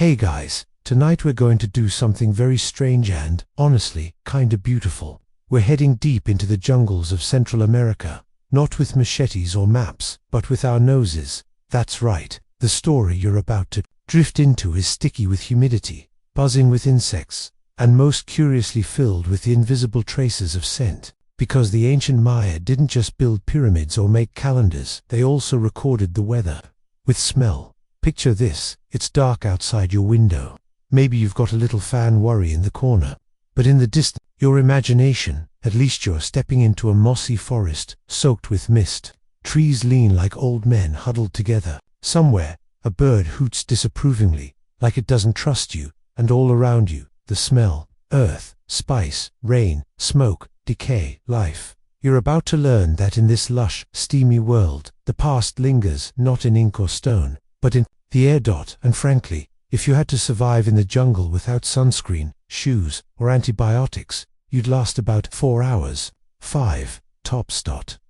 Hey guys, tonight we're going to do something very strange and, honestly, kinda beautiful. We're heading deep into the jungles of Central America, not with machetes or maps, but with our noses. That's right, the story you're about to drift into is sticky with humidity, buzzing with insects, and most curiously filled with the invisible traces of scent. Because the ancient Maya didn't just build pyramids or make calendars, they also recorded the weather with smell. Picture this, it's dark outside your window. Maybe you've got a little fan worry in the corner. But in the distance, your imagination, at least you're stepping into a mossy forest, soaked with mist. Trees lean like old men huddled together. Somewhere, a bird hoots disapprovingly, like it doesn't trust you, and all around you, the smell, earth, spice, rain, smoke, decay, life. You're about to learn that in this lush, steamy world, the past lingers not in ink or stone, but in the air. And frankly, if you had to survive in the jungle without sunscreen, shoes, or antibiotics, you'd last about 4 hours. 5, tops.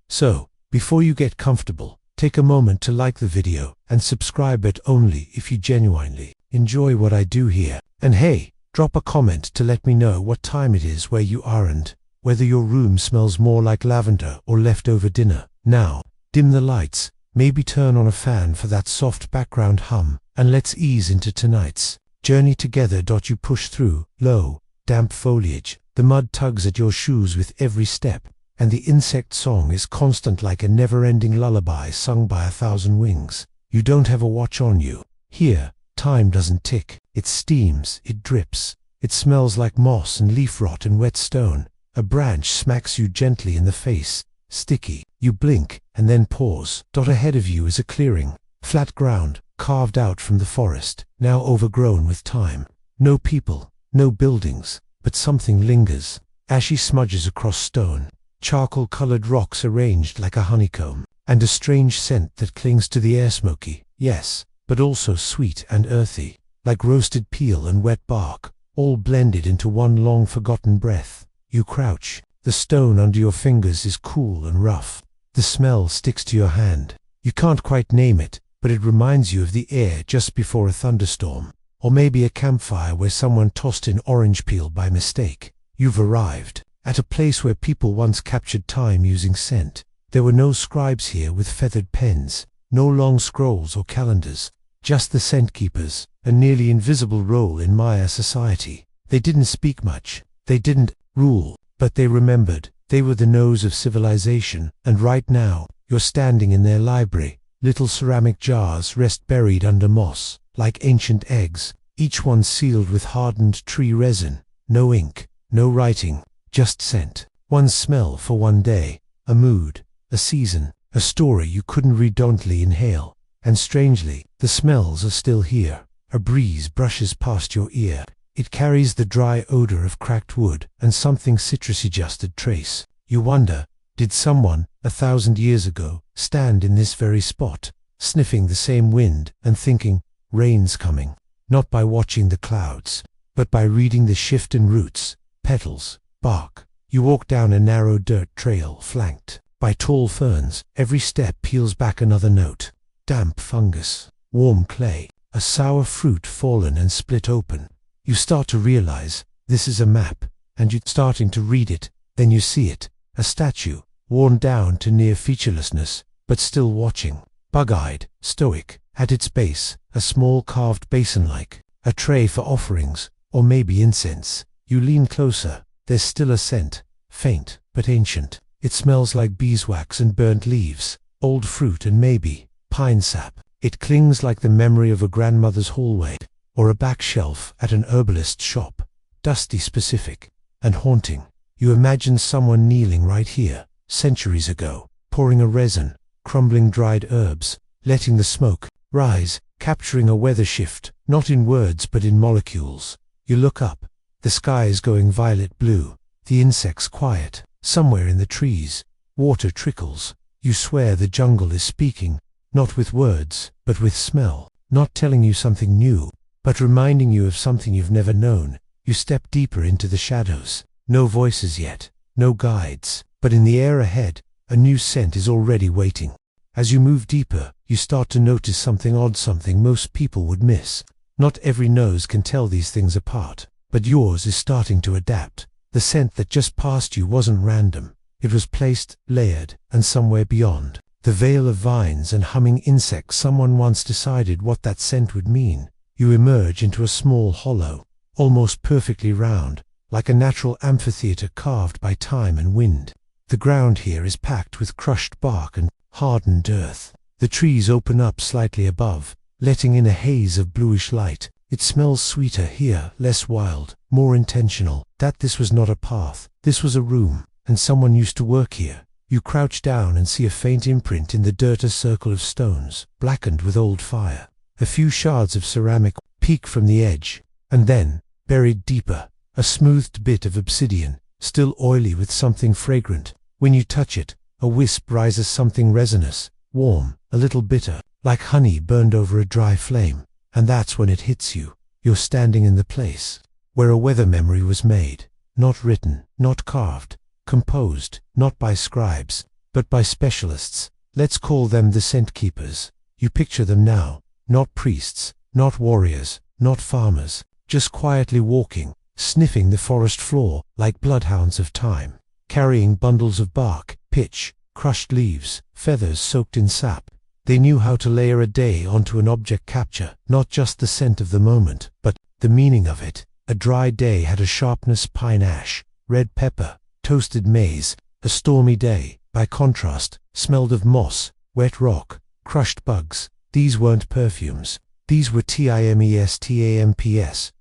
So, before you get comfortable, take a moment to like the video and subscribe, but only if you genuinely enjoy what I do here. And hey, drop a comment to let me know what time it is where you are and whether your room smells more like lavender or leftover dinner. Now, dim the lights, maybe turn on a fan for that soft background hum, and let's ease into tonight's journey together. You push through low, damp foliage, the mud tugs at your shoes with every step, and the insect song is constant like a never-ending lullaby sung by 1,000 wings. You don't have a watch on you. Here, time doesn't tick, it steams, it drips, it smells like moss and leaf rot and wet stone. A branch smacks you gently in the face, sticky. You blink, and then pause. Ahead of you is a clearing, flat ground, carved out from the forest, now overgrown with time. No people, no buildings, but something lingers. Ashy smudges across stone, charcoal-colored rocks arranged like a honeycomb, and a strange scent that clings to the air, smoky, yes, but also sweet and earthy, like roasted peel and wet bark, all blended into one long-forgotten breath. You crouch. The stone under your fingers is cool and rough. The smell sticks to your hand. You can't quite name it, but it reminds you of the air just before a thunderstorm, or maybe a campfire where someone tossed in orange peel by mistake. You've arrived at a place where people once captured time using scent. There were no scribes here with feathered pens, no long scrolls or calendars, just the scent keepers, a nearly invisible role in Maya society. They didn't speak much, they didn't rule, but they remembered. They were the nose of civilization, and right now, you're standing in their library. Little ceramic jars rest buried under moss, like ancient eggs, each one sealed with hardened tree resin. No ink, no writing, just scent. One smell for one day, a mood, a season, a story you couldn't redundantly inhale. And strangely, the smells are still here. A breeze brushes past your ear. It carries the dry odor of cracked wood and something citrusy, just a trace. You wonder, did someone, 1,000 years ago, stand in this very spot, sniffing the same wind and thinking, rain's coming? Not by watching the clouds, but by reading the shift in roots, petals, bark. You walk down a narrow dirt trail flanked by tall ferns. Every step peels back another note. Damp fungus, warm clay, a sour fruit fallen and split open. You start to realize, this is a map, and you're starting to read it. Then you see it, a statue, worn down to near featurelessness, but still watching, bug-eyed, stoic. At its base, a small carved basin-like, a tray for offerings, or maybe incense. You lean closer. There's still a scent, faint, but ancient. It smells like beeswax and burnt leaves, old fruit and maybe pine sap. It clings like the memory of a grandmother's hallway, or a back shelf at an herbalist shop, dusty, specific, and haunting. You imagine someone kneeling right here, centuries ago, pouring a resin, crumbling dried herbs, letting the smoke rise, capturing a weather shift, not in words but in molecules. You look up. The sky is going violet blue, the insects quiet. Somewhere in the trees, water trickles. You swear the jungle is speaking, not with words, but with smell, not telling you something new, but reminding you of something you've never known. You step deeper into the shadows. No voices yet, no guides, but in the air ahead, a new scent is already waiting. As you move deeper, you start to notice something odd, something most people would miss. Not every nose can tell these things apart, but yours is starting to adapt. The scent that just passed you wasn't random. It was placed, layered, and somewhere beyond the veil of vines and humming insects someone once decided what that scent would mean. You emerge into a small hollow, almost perfectly round, like a natural amphitheater carved by time and wind. The ground here is packed with crushed bark and hardened earth. The trees open up slightly above, letting in a haze of bluish light. It smells sweeter here, less wild, more intentional. That this was not a path, this was a room, and someone used to work here. You crouch down and see a faint imprint in the dirt, a circle of stones, blackened with old fire. A few shards of ceramic peek from the edge, and then, buried deeper, a smoothed bit of obsidian, still oily with something fragrant. When you touch it, a wisp rises, something resinous, warm, a little bitter, like honey burned over a dry flame. And that's when it hits you. You're standing in the place where a weather memory was made, not written, not carved, composed, not by scribes, but by specialists. Let's call them the scent keepers. You picture them now, not priests, not warriors, not farmers, just quietly walking, sniffing the forest floor like bloodhounds of time, carrying bundles of bark, pitch, crushed leaves, feathers soaked in sap. They knew how to layer a day onto an object, capture not just the scent of the moment, but the meaning of it. A dry day had a sharpness, pine ash, red pepper, toasted maize. A stormy day, by contrast, smelled of moss, wet rock, crushed bugs. These weren't perfumes. These were timestamps.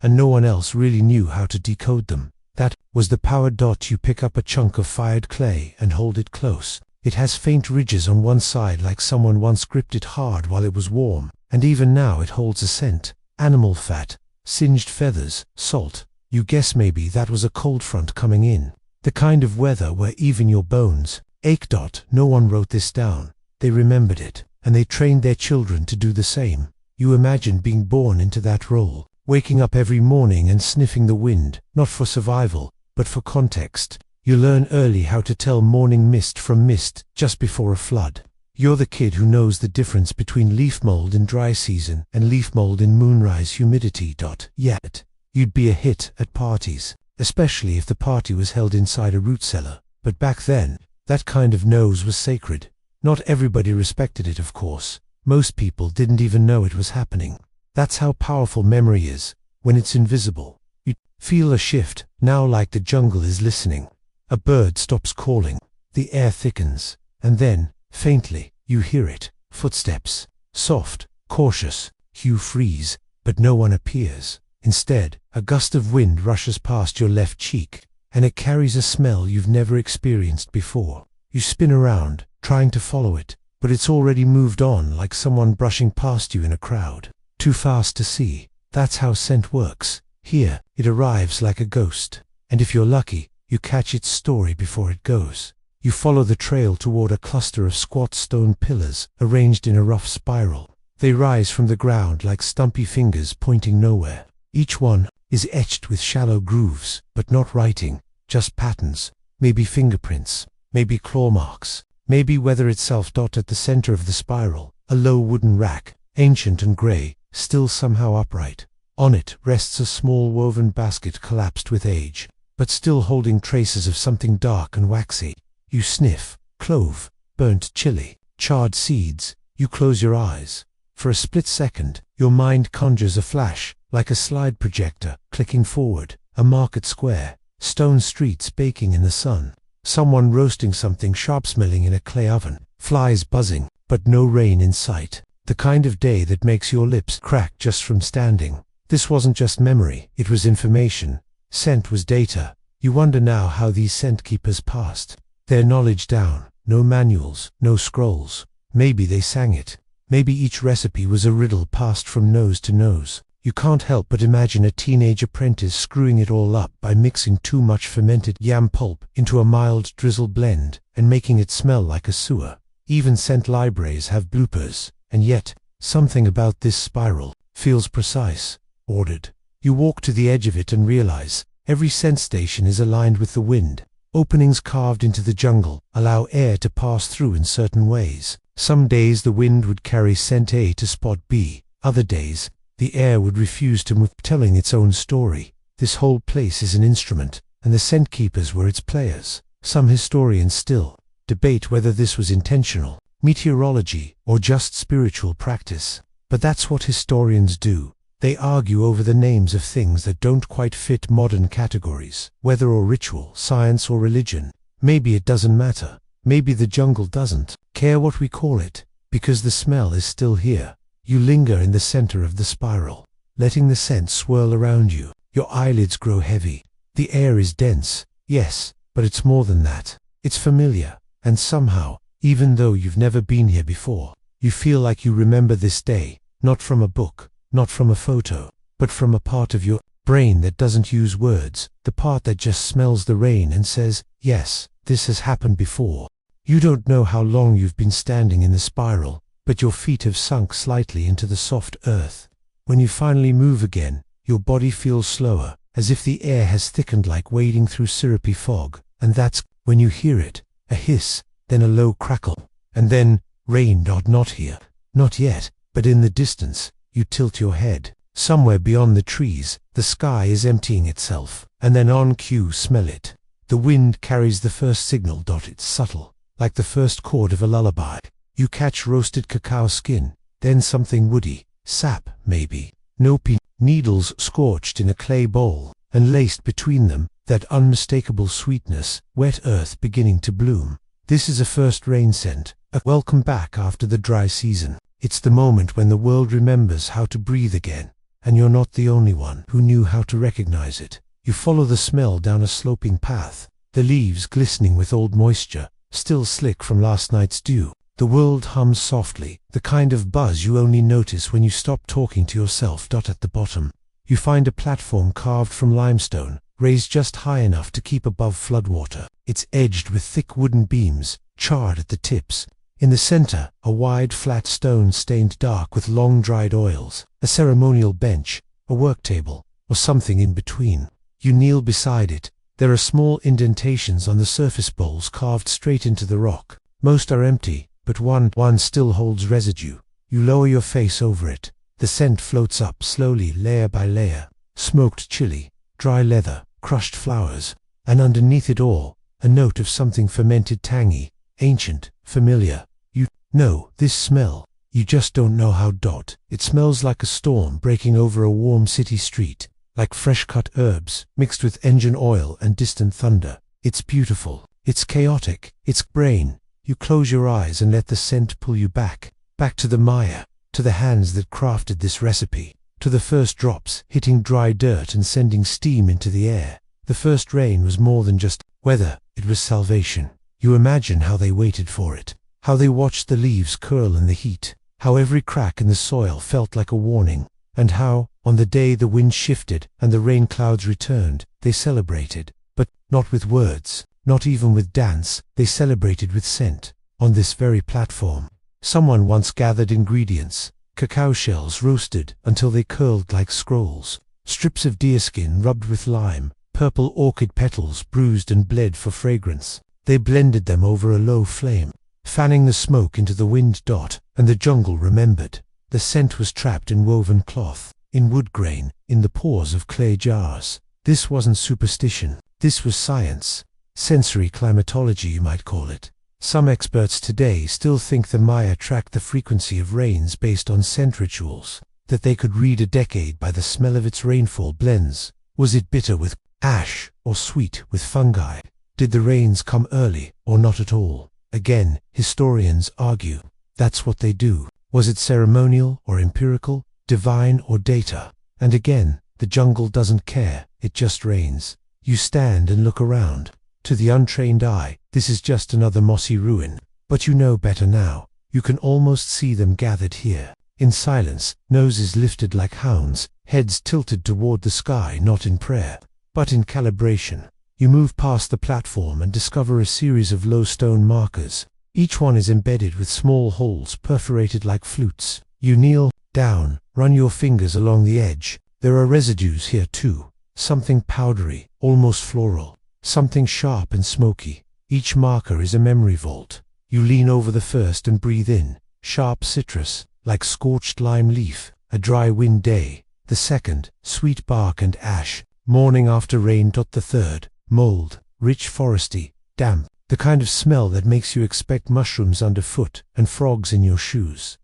And no one else really knew how to decode them. That was the power. You pick up a chunk of fired clay and hold it close. It has faint ridges on one side, like someone once gripped it hard while it was warm, and even now it holds a scent. Animal fat, singed feathers, salt. You guess maybe that was a cold front coming in. The kind of weather where even your bones ache. No one wrote this down. They remembered it, and they trained their children to do the same. You imagine being born into that role, waking up every morning and sniffing the wind, not for survival, but for context. You learn early how to tell morning mist from mist just before a flood. You're the kid who knows the difference between leaf mold in dry season and leaf mold in moonrise humidity. Yet, you'd be a hit at parties, especially if the party was held inside a root cellar. But back then, that kind of nose was sacred. Not everybody respected it, of course. Most people didn't even know it was happening. That's how powerful memory is, when it's invisible. You feel a shift, now, like the jungle is listening. A bird stops calling, the air thickens, and then, faintly, you hear it. Footsteps, soft, cautious. You freeze, but no one appears. Instead, a gust of wind rushes past your left cheek, and it carries a smell you've never experienced before. You spin around, trying to follow it, but it's already moved on, like someone brushing past you in a crowd. Too fast to see. That's how scent works. Here, it arrives like a ghost, and if you're lucky, you catch its story before it goes. You follow the trail toward a cluster of squat stone pillars, arranged in a rough spiral. They rise from the ground like stumpy fingers pointing nowhere. Each one is etched with shallow grooves, but not writing, just patterns. Maybe fingerprints, maybe claw marks, maybe weather itself. At the center of the spiral, a low wooden rack, ancient and gray, still somehow upright. On it rests a small woven basket, collapsed with age, but still holding traces of something dark and waxy. You sniff. Clove, burnt chili, charred seeds. You close your eyes. For a split second, your mind conjures a flash, like a slide projector, clicking forward. A market square, stone streets baking in the sun. Someone roasting something sharp-smelling in a clay oven. Flies buzzing, but no rain in sight. The kind of day that makes your lips crack just from standing. This wasn't just memory, it was information. Scent was data. You wonder now how these scent keepers passed their knowledge down. No manuals, no scrolls. Maybe they sang it. Maybe each recipe was a riddle passed from nose to nose. You can't help but imagine a teenage apprentice screwing it all up by mixing too much fermented yam pulp into a mild drizzle blend and making it smell like a sewer. Even scent libraries have bloopers, and yet, something about this spiral feels precise, ordered. You walk to the edge of it and realize every scent station is aligned with the wind. Openings carved into the jungle allow air to pass through in certain ways. Some days the wind would carry scent A to spot B. Other days, The air would refuse to move, telling its own story. This whole place is an instrument, and the scent keepers were its players. Some historians still debate whether this was intentional, meteorology, or just spiritual practice. But that's what historians do. They argue over the names of things that don't quite fit modern categories, weather or ritual, science or religion. Maybe it doesn't matter. Maybe the jungle doesn't care what we call it, because the smell is still here. You linger in the center of the spiral, letting the scent swirl around you. Your eyelids grow heavy. The air is dense, yes, but it's more than that. It's familiar, and somehow, even though you've never been here before, you feel like you remember this day, not from a book, not from a photo, but from a part of your brain that doesn't use words, the part that just smells the rain and says, yes, this has happened before. You don't know how long you've been standing in the spiral, but your feet have sunk slightly into the soft earth. When you finally move again, your body feels slower, as if the air has thickened like wading through syrupy fog, and that's when you hear it, a hiss, then a low crackle, and then, rain. Not here, not yet, but in the distance. You tilt your head. Somewhere beyond the trees, the sky is emptying itself, and then on cue, smell it. The wind carries the first signal. It's subtle, like the first chord of a lullaby. You catch roasted cacao skin, then something woody, sap, maybe, nopey, needles scorched in a clay bowl, and laced between them, that unmistakable sweetness, wet earth beginning to bloom. This is a first rain scent, a welcome back after the dry season. It's the moment when the world remembers how to breathe again, and you're not the only one who knew how to recognize it. You follow the smell down a sloping path, the leaves glistening with old moisture, still slick from last night's dew. The world hums softly, the kind of buzz you only notice when you stop talking to yourself. At the bottom, you find a platform carved from limestone, raised just high enough to keep above floodwater. It's edged with thick wooden beams, charred at the tips. In the center, a wide flat stone stained dark with long dried oils, a ceremonial bench, a work table, or something in between. You kneel beside it. There are small indentations on the surface bowls carved straight into the rock. Most are empty, but one still holds residue. You lower your face over it. The scent floats up slowly, layer by layer. Smoked chili, dry leather, crushed flowers, and underneath it all, a note of something fermented, tangy, ancient, familiar. You know this smell. You just don't know how. It smells like a storm breaking over a warm city street, like fresh-cut herbs mixed with engine oil and distant thunder. It's beautiful. It's chaotic. It's brain. You close your eyes and let the scent pull you back to the Maya, to the hands that crafted this recipe, to the first drops hitting dry dirt and sending steam into the air. The first rain was more than just weather, it was salvation. You imagine how they waited for it, how they watched the leaves curl in the heat, how every crack in the soil felt like a warning, and how, on the day the wind shifted and the rain clouds returned, they celebrated, but not with words. Not even with dance, they celebrated with scent. On this very platform, someone once gathered ingredients, cacao shells roasted until they curled like scrolls, strips of deerskin rubbed with lime, purple orchid petals bruised and bled for fragrance. They blended them over a low flame, fanning the smoke into the wind. And the jungle remembered. The scent was trapped in woven cloth, in wood grain, in the pores of clay jars. This wasn't superstition. This was science. Sensory climatology, you might call it. Some experts today still think the Maya tracked the frequency of rains based on scent rituals, that they could read a decade by the smell of its rainfall blends. Was it bitter with ash or sweet with fungi? Did the rains come early or not at all? Again, historians argue. That's what they do. Was it ceremonial or empirical, divine or data? And again, the jungle doesn't care. It just rains. You stand and look around. To the untrained eye, this is just another mossy ruin. But you know better now. You can almost see them gathered here, in silence, noses lifted like hounds, heads tilted toward the sky, not in prayer, but in calibration. You move past the platform and discover a series of low stone markers. Each one is embedded with small holes perforated like flutes. You kneel down, run your fingers along the edge. There are residues here too. Something powdery, almost floral. Something sharp and smoky. Each marker is a memory vault. You lean over the first and breathe in. Sharp citrus, like scorched lime leaf. a dry wind day. The second, sweet bark and ash, morning after rain. The third, mold, rich foresty, damp, the kind of smell that makes you expect mushrooms underfoot and frogs in your shoes.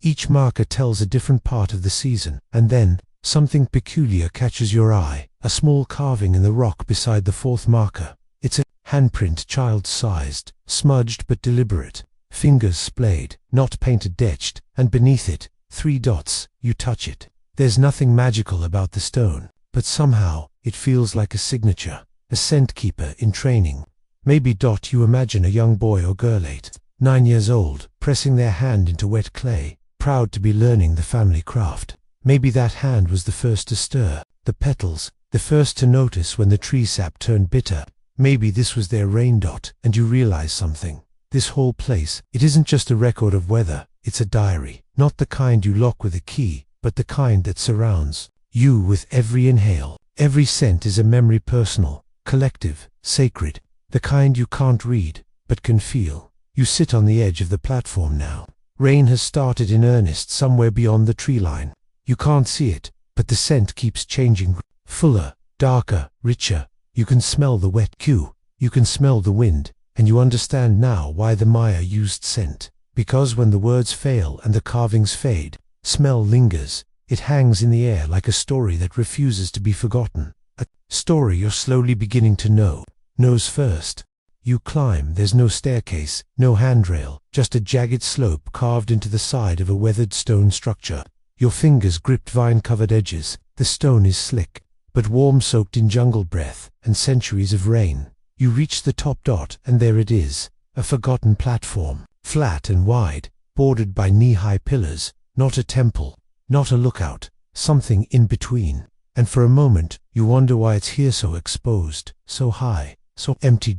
Each marker tells a different part of the season, and then something peculiar catches your eye, a small carving in the rock beside the fourth marker. It's a handprint, child-sized, smudged but deliberate, fingers splayed, not painted, etched, and beneath it, 3 dots. You touch it. There's nothing magical about the stone, but somehow it feels like a signature, a scent keeper in training. Maybe you imagine a young boy or girl 8, 9 years old, pressing their hand into wet clay, proud to be learning the family craft. Maybe that hand was the first to stir the petals, the first to notice when the tree sap turned bitter. Maybe this was their rain. And you realize something. This whole place, it isn't just a record of weather, it's a diary. Not the kind you lock with a key, but the kind that surrounds you with every inhale. Every scent is a memory, personal, collective, sacred. The kind you can't read, but can feel. You sit on the edge of the platform now. Rain has started in earnest somewhere beyond the tree line. You can't see it, but the scent keeps changing. Fuller, darker, richer. You can smell the wet dew. You can smell the wind. And you understand now why the Maya used scent. Because when the words fail and the carvings fade, smell lingers. It hangs in the air like a story that refuses to be forgotten. A story you're slowly beginning to know. Nose first. You climb. There's no staircase, no handrail, just a jagged slope carved into the side of a weathered stone structure. Your fingers gripped vine-covered edges. The stone is slick, but warm, soaked in jungle breath and centuries of rain. You reach the top. And there it is, a forgotten platform, flat and wide, bordered by knee-high pillars. Not a temple, not a lookout, something in between. And for a moment, you wonder why it's here, so exposed, so high, so empty.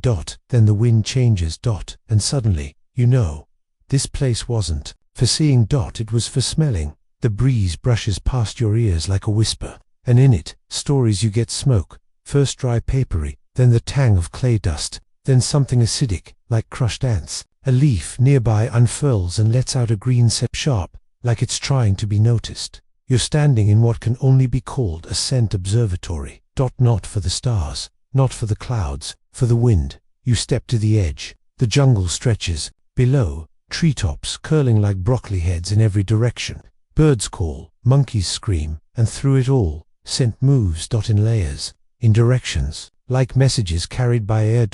Then the wind changes. And suddenly, you know, this place wasn't for seeing. It was for smelling. The breeze brushes past your ears like a whisper, and in it, stories. You get smoke, first dry, papery, then the tang of clay dust, then something acidic, like crushed ants. A leaf nearby unfurls and lets out a green scent, sharp, like it's trying to be noticed. You're standing in what can only be called a scent observatory. Not for the stars, not for the clouds, for the wind. You step to the edge. The jungle stretches. Below, treetops curling like broccoli heads in every direction. Birds call, monkeys scream, and through it all, scent moves. In layers, in directions, like messages carried by air.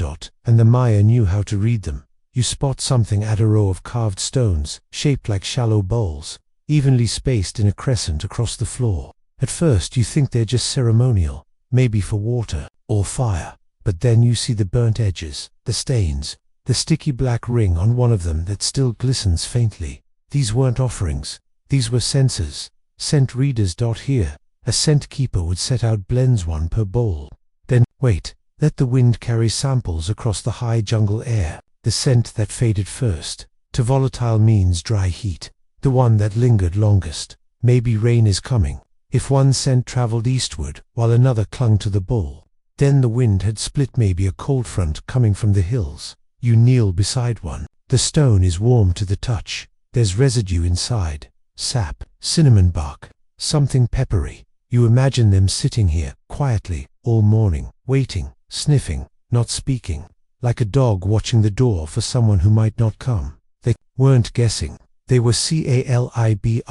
And the Maya knew how to read them. You spot something at a row of carved stones, shaped like shallow bowls, evenly spaced in a crescent across the floor. At first you think they're just ceremonial, maybe for water or fire, but then you see the burnt edges, the stains, the sticky black ring on one of them that still glistens faintly. These weren't offerings, these were censers, scent readers. Here, a scent keeper would set out blends, 1 per bowl. Then, wait, let the wind carry samples across the high jungle air. The scent that faded first to volatile means dry heat, the one that lingered longest. Maybe rain is coming. If one scent traveled eastward while another clung to the bowl, then the wind had split. Maybe a cold front coming from the hills. You kneel beside one. The stone is warm to the touch. There's residue inside, sap, cinnamon bark, something peppery. You imagine them sitting here, quietly, all morning, waiting, sniffing, not speaking. Like a dog watching the door for someone who might not come. They weren't guessing. They were calibrating.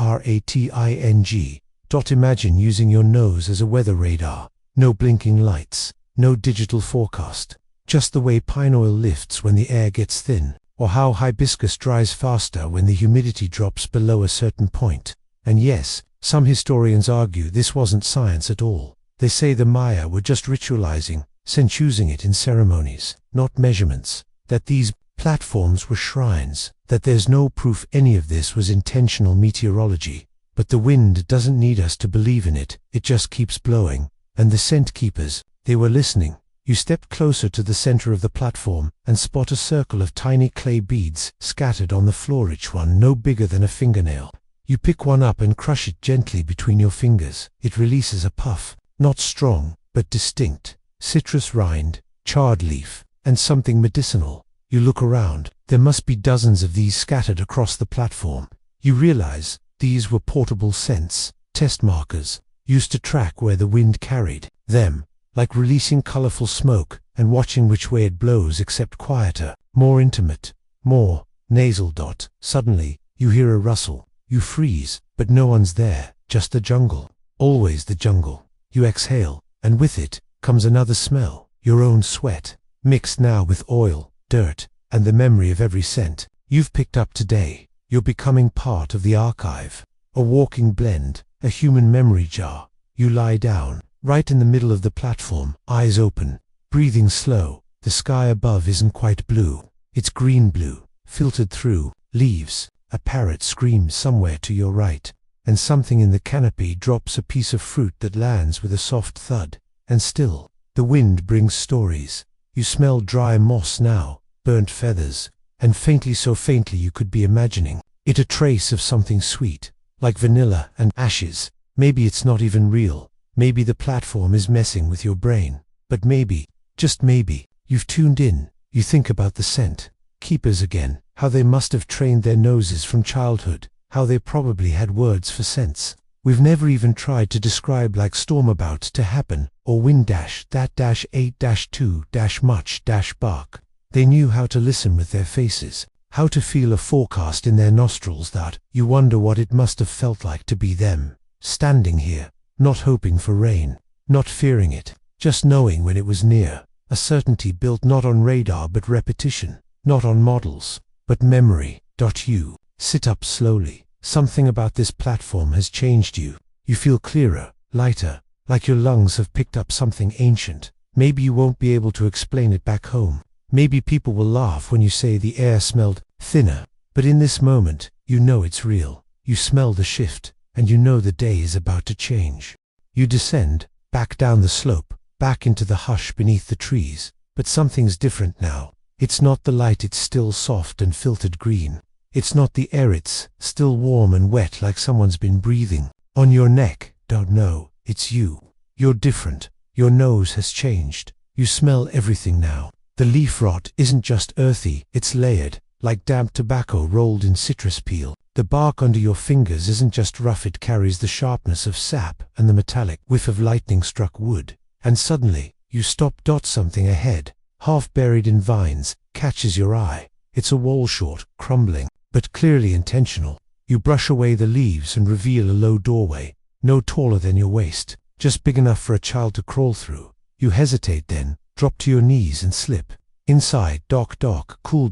Imagine using your nose as a weather radar. No blinking lights, no digital forecast. Just the way pine oil lifts when the air gets thin, or how hibiscus dries faster when the humidity drops below a certain point. And yes, some historians argue this wasn't science at all. They say the Maya were just ritualizing, since using it in ceremonies, not measurements, that these platforms were shrines, that there's no proof any of this was intentional meteorology. But the wind doesn't need us to believe in it, it just keeps blowing. And the scent keepers, they were listening. You step closer to the center of the platform and spot a circle of tiny clay beads scattered on the floor, each one no bigger than a fingernail. You pick one up and crush it gently between your fingers. It releases a puff, not strong, but distinct. Citrus rind, charred leaf, and something medicinal. You look around. There must be dozens of these scattered across the platform. You realize These were portable scents, test markers, used to track where the wind carried them, like releasing colorful smoke and watching which way it blows, except quieter, more intimate, more nasal. Suddenly, you hear a rustle. You freeze, but no one's there, just the jungle. Always the jungle. You exhale, and with it comes another smell, your own sweat, mixed now with oil, dirt, and the memory of every scent you've picked up today. You're becoming part of the archive, a walking blend, a human memory jar. You lie down, right in the middle of the platform, eyes open, breathing slow. The sky above isn't quite blue, it's green-blue, filtered through leaves. A parrot screams somewhere to your right, and something in the canopy drops a piece of fruit that lands with a soft thud. And still, the wind brings stories. You smell dry moss now, burnt feathers, and faintly, so faintly you could be imagining it a trace of something sweet, like vanilla and ashes. Maybe it's not even real. Maybe the platform is messing with your brain. But maybe, just maybe, you've tuned in. You think about the scent keepers again, how they must have trained their noses from childhood, how they probably had words for scents we've never even tried to describe, like storm about to happen, or wind that 8 2 much bark. They knew how to listen with their faces, how to feel a forecast in their nostrils. That you wonder what it must have felt like to be them, standing here, not hoping for rain, not fearing it, just knowing when it was near. A certainty built not on radar but repetition, not on models, but memory. You sit up slowly. Something about this platform has changed you. You feel clearer, lighter, like your lungs have picked up something ancient. Maybe you won't be able to explain it back home. Maybe people will laugh when you say the air smelled thinner. But in this moment, you know it's real. You smell the shift, and you know the day is about to change. You descend, back down the slope, back into the hush beneath the trees. But something's different now. It's not the light, it's still soft and filtered green. It's not the air, it's still warm and wet, like someone's been breathing on your neck. Don't know, it's you. You're different. Your nose has changed. You smell everything now. The leaf rot isn't just earthy, it's layered, like damp tobacco rolled in citrus peel. The bark under your fingers isn't just rough, it carries the sharpness of sap and the metallic whiff of lightning-struck wood. And suddenly, you stop. Something ahead, half buried in vines, catches your eye. It's a wall, short, crumbling, but clearly intentional. You brush away the leaves and reveal a low doorway, no taller than your waist, just big enough for a child to crawl through. You hesitate, then drop to your knees and slip. Inside, dark, cool.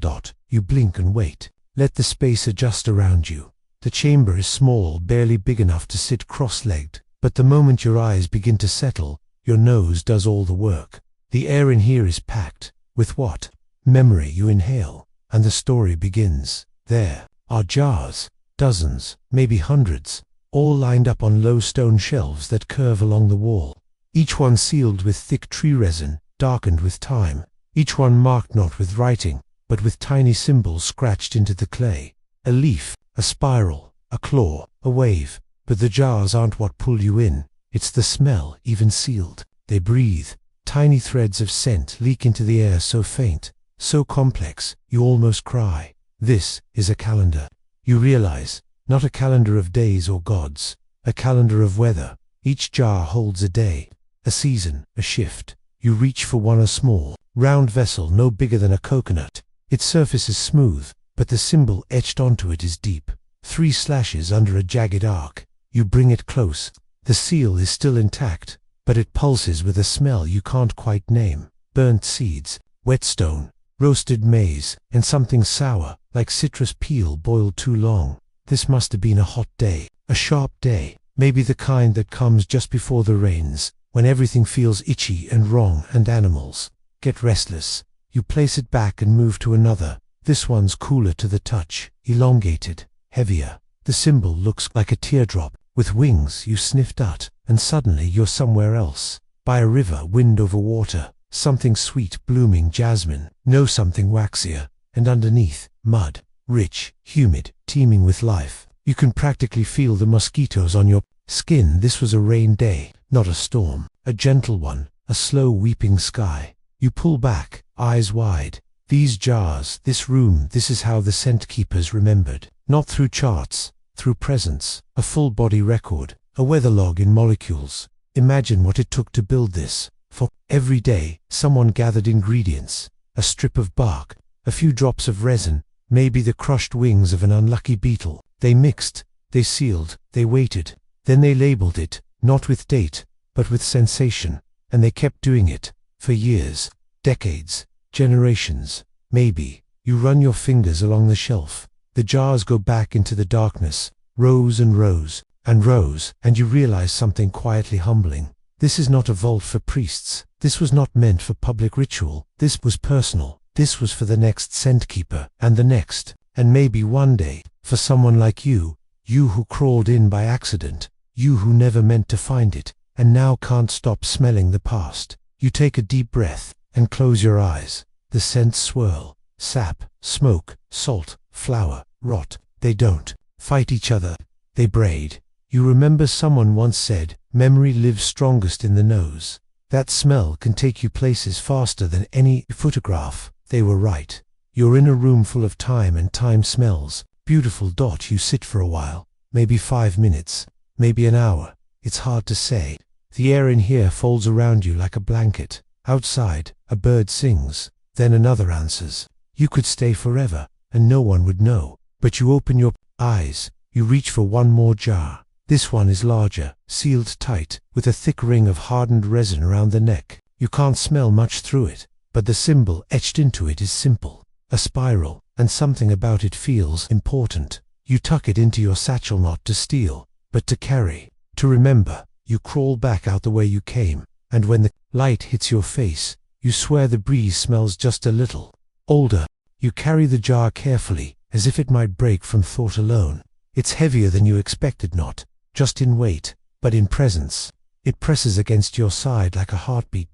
You blink and wait. Let the space adjust around you. The chamber is small, barely big enough to sit cross-legged, but the moment your eyes begin to settle, your nose does all the work. The air in here is packed with what? Memory. You inhale, and the story begins. There are jars, dozens, maybe hundreds, all lined up on low stone shelves that curve along the wall. Each one sealed with thick tree resin, darkened with time. Each one marked not with writing, but with tiny symbols scratched into the clay. A leaf, a spiral, a claw, a wave. But the jars aren't what pull you in. It's the smell, even sealed. They breathe. Tiny threads of scent leak into the air, so faint, so complex, you almost cry. This is a calendar. You realize, not a calendar of days or gods, a calendar of weather. Each jar holds a day, a season, a shift. You reach for one, a small, round vessel no bigger than a coconut. Its surface is smooth, but the symbol etched onto it is deep. 3 slashes under a jagged arc. You bring it close. The seal is still intact, but it pulses with a smell you can't quite name. Burnt seeds, wet stone, roasted maize, and something sour, like citrus peel boiled too long. This must have been a hot day, a sharp day, maybe the kind that comes just before the rains, when everything feels itchy and wrong and animals get restless. You place it back and move to another. This one's cooler to the touch, elongated, heavier. The symbol looks like a teardrop with wings. You sniff that, and suddenly you're somewhere else. By a river, wind over water, something sweet, blooming jasmine. No, something waxier. And underneath, mud, rich, humid, teeming with life. You can practically feel the mosquitoes on your skin. This was a rain day, not a storm. A gentle one, a slow weeping sky. You pull back, eyes wide. These jars, this room, this is how the scent keepers remembered. Not through charts, through presence, a full-body record, a weather log in molecules. Imagine what it took to build this. For every day, someone gathered ingredients, a strip of bark, a few drops of resin, maybe the crushed wings of an unlucky beetle. They mixed, they sealed, they waited. Then they labeled it, not with date, but with sensation. And they kept doing it, for years, decades, generations. Maybe you run your fingers along the shelf. The jars go back into the darkness, rows and rows, and rows, and you realize something quietly humbling. This is not a vault for priests. This was not meant for public ritual. This was personal. This was for the next scent keeper, and the next, and maybe one day, for someone like you who crawled in by accident, you who never meant to find it, and now can't stop smelling the past. You take a deep breath, and close your eyes. The scents swirl. Sap, smoke, salt, flour, rot. They don't fight each other. They braid. You remember someone once said, memory lives strongest in the nose. That smell can take you places faster than any photograph. They were right. You're in a room full of time, and time smells. Beautiful. You sit for a while. Maybe 5 minutes. Maybe an hour. It's hard to say. The air in here folds around you like a blanket. Outside, a bird sings. Then another answers. You could stay forever, and no one would know. But you open your eyes. You reach for one more jar. This one is larger, sealed tight, with a thick ring of hardened resin around the neck. You can't smell much through it, but the symbol etched into it is simple. A spiral, and something about it feels important. You tuck it into your satchel, not to steal, but to carry, to remember. You crawl back out the way you came, and when the light hits your face, you swear the breeze smells just a little older. You carry the jar carefully, as if it might break from thought alone. It's heavier than you expected, not just in weight, but in presence. It presses against your side like a heartbeat.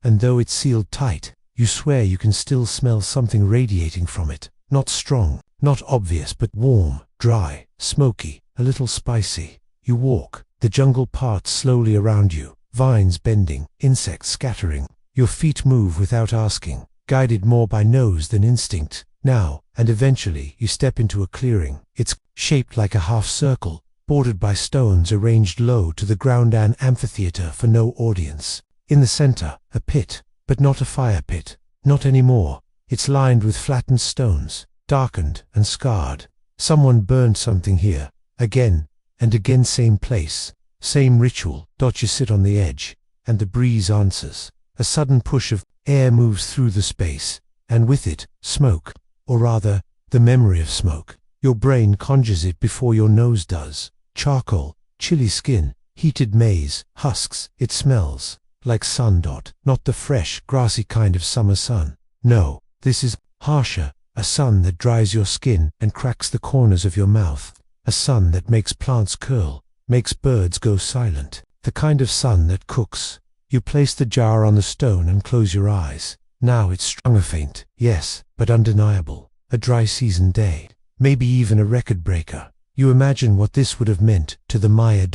And though it's sealed tight, you swear you can still smell something radiating from it. Not strong, not obvious, but warm, dry, smoky, a little spicy. You walk. The jungle parts slowly around you, vines bending, insects scattering. Your feet move without asking, guided more by nose than instinct. Now, and eventually, you step into a clearing. It's shaped like a half circle, bordered by stones arranged low to the ground, an amphitheater for no audience. In the center, a pit, but not a fire pit. Not anymore. It's lined with flattened stones, darkened and scarred. Someone burned something here. Again and again, same place, same ritual. You sit on the edge, and the breeze answers. A sudden push of air moves through the space, and with it, smoke, or rather, the memory of smoke. Your brain conjures it before your nose does. Charcoal, chilly skin, heated maize, husks. It smells like sun. Not the fresh, grassy kind of summer sun. No, this is harsher, a sun that dries your skin and cracks the corners of your mouth. A sun that makes plants curl, makes birds go silent. The kind of sun that cooks. You place the jar on the stone and close your eyes. Now it's stronger, faint, yes, but undeniable. A dry season day. Maybe even a record breaker. You imagine what this would have meant to the Maya.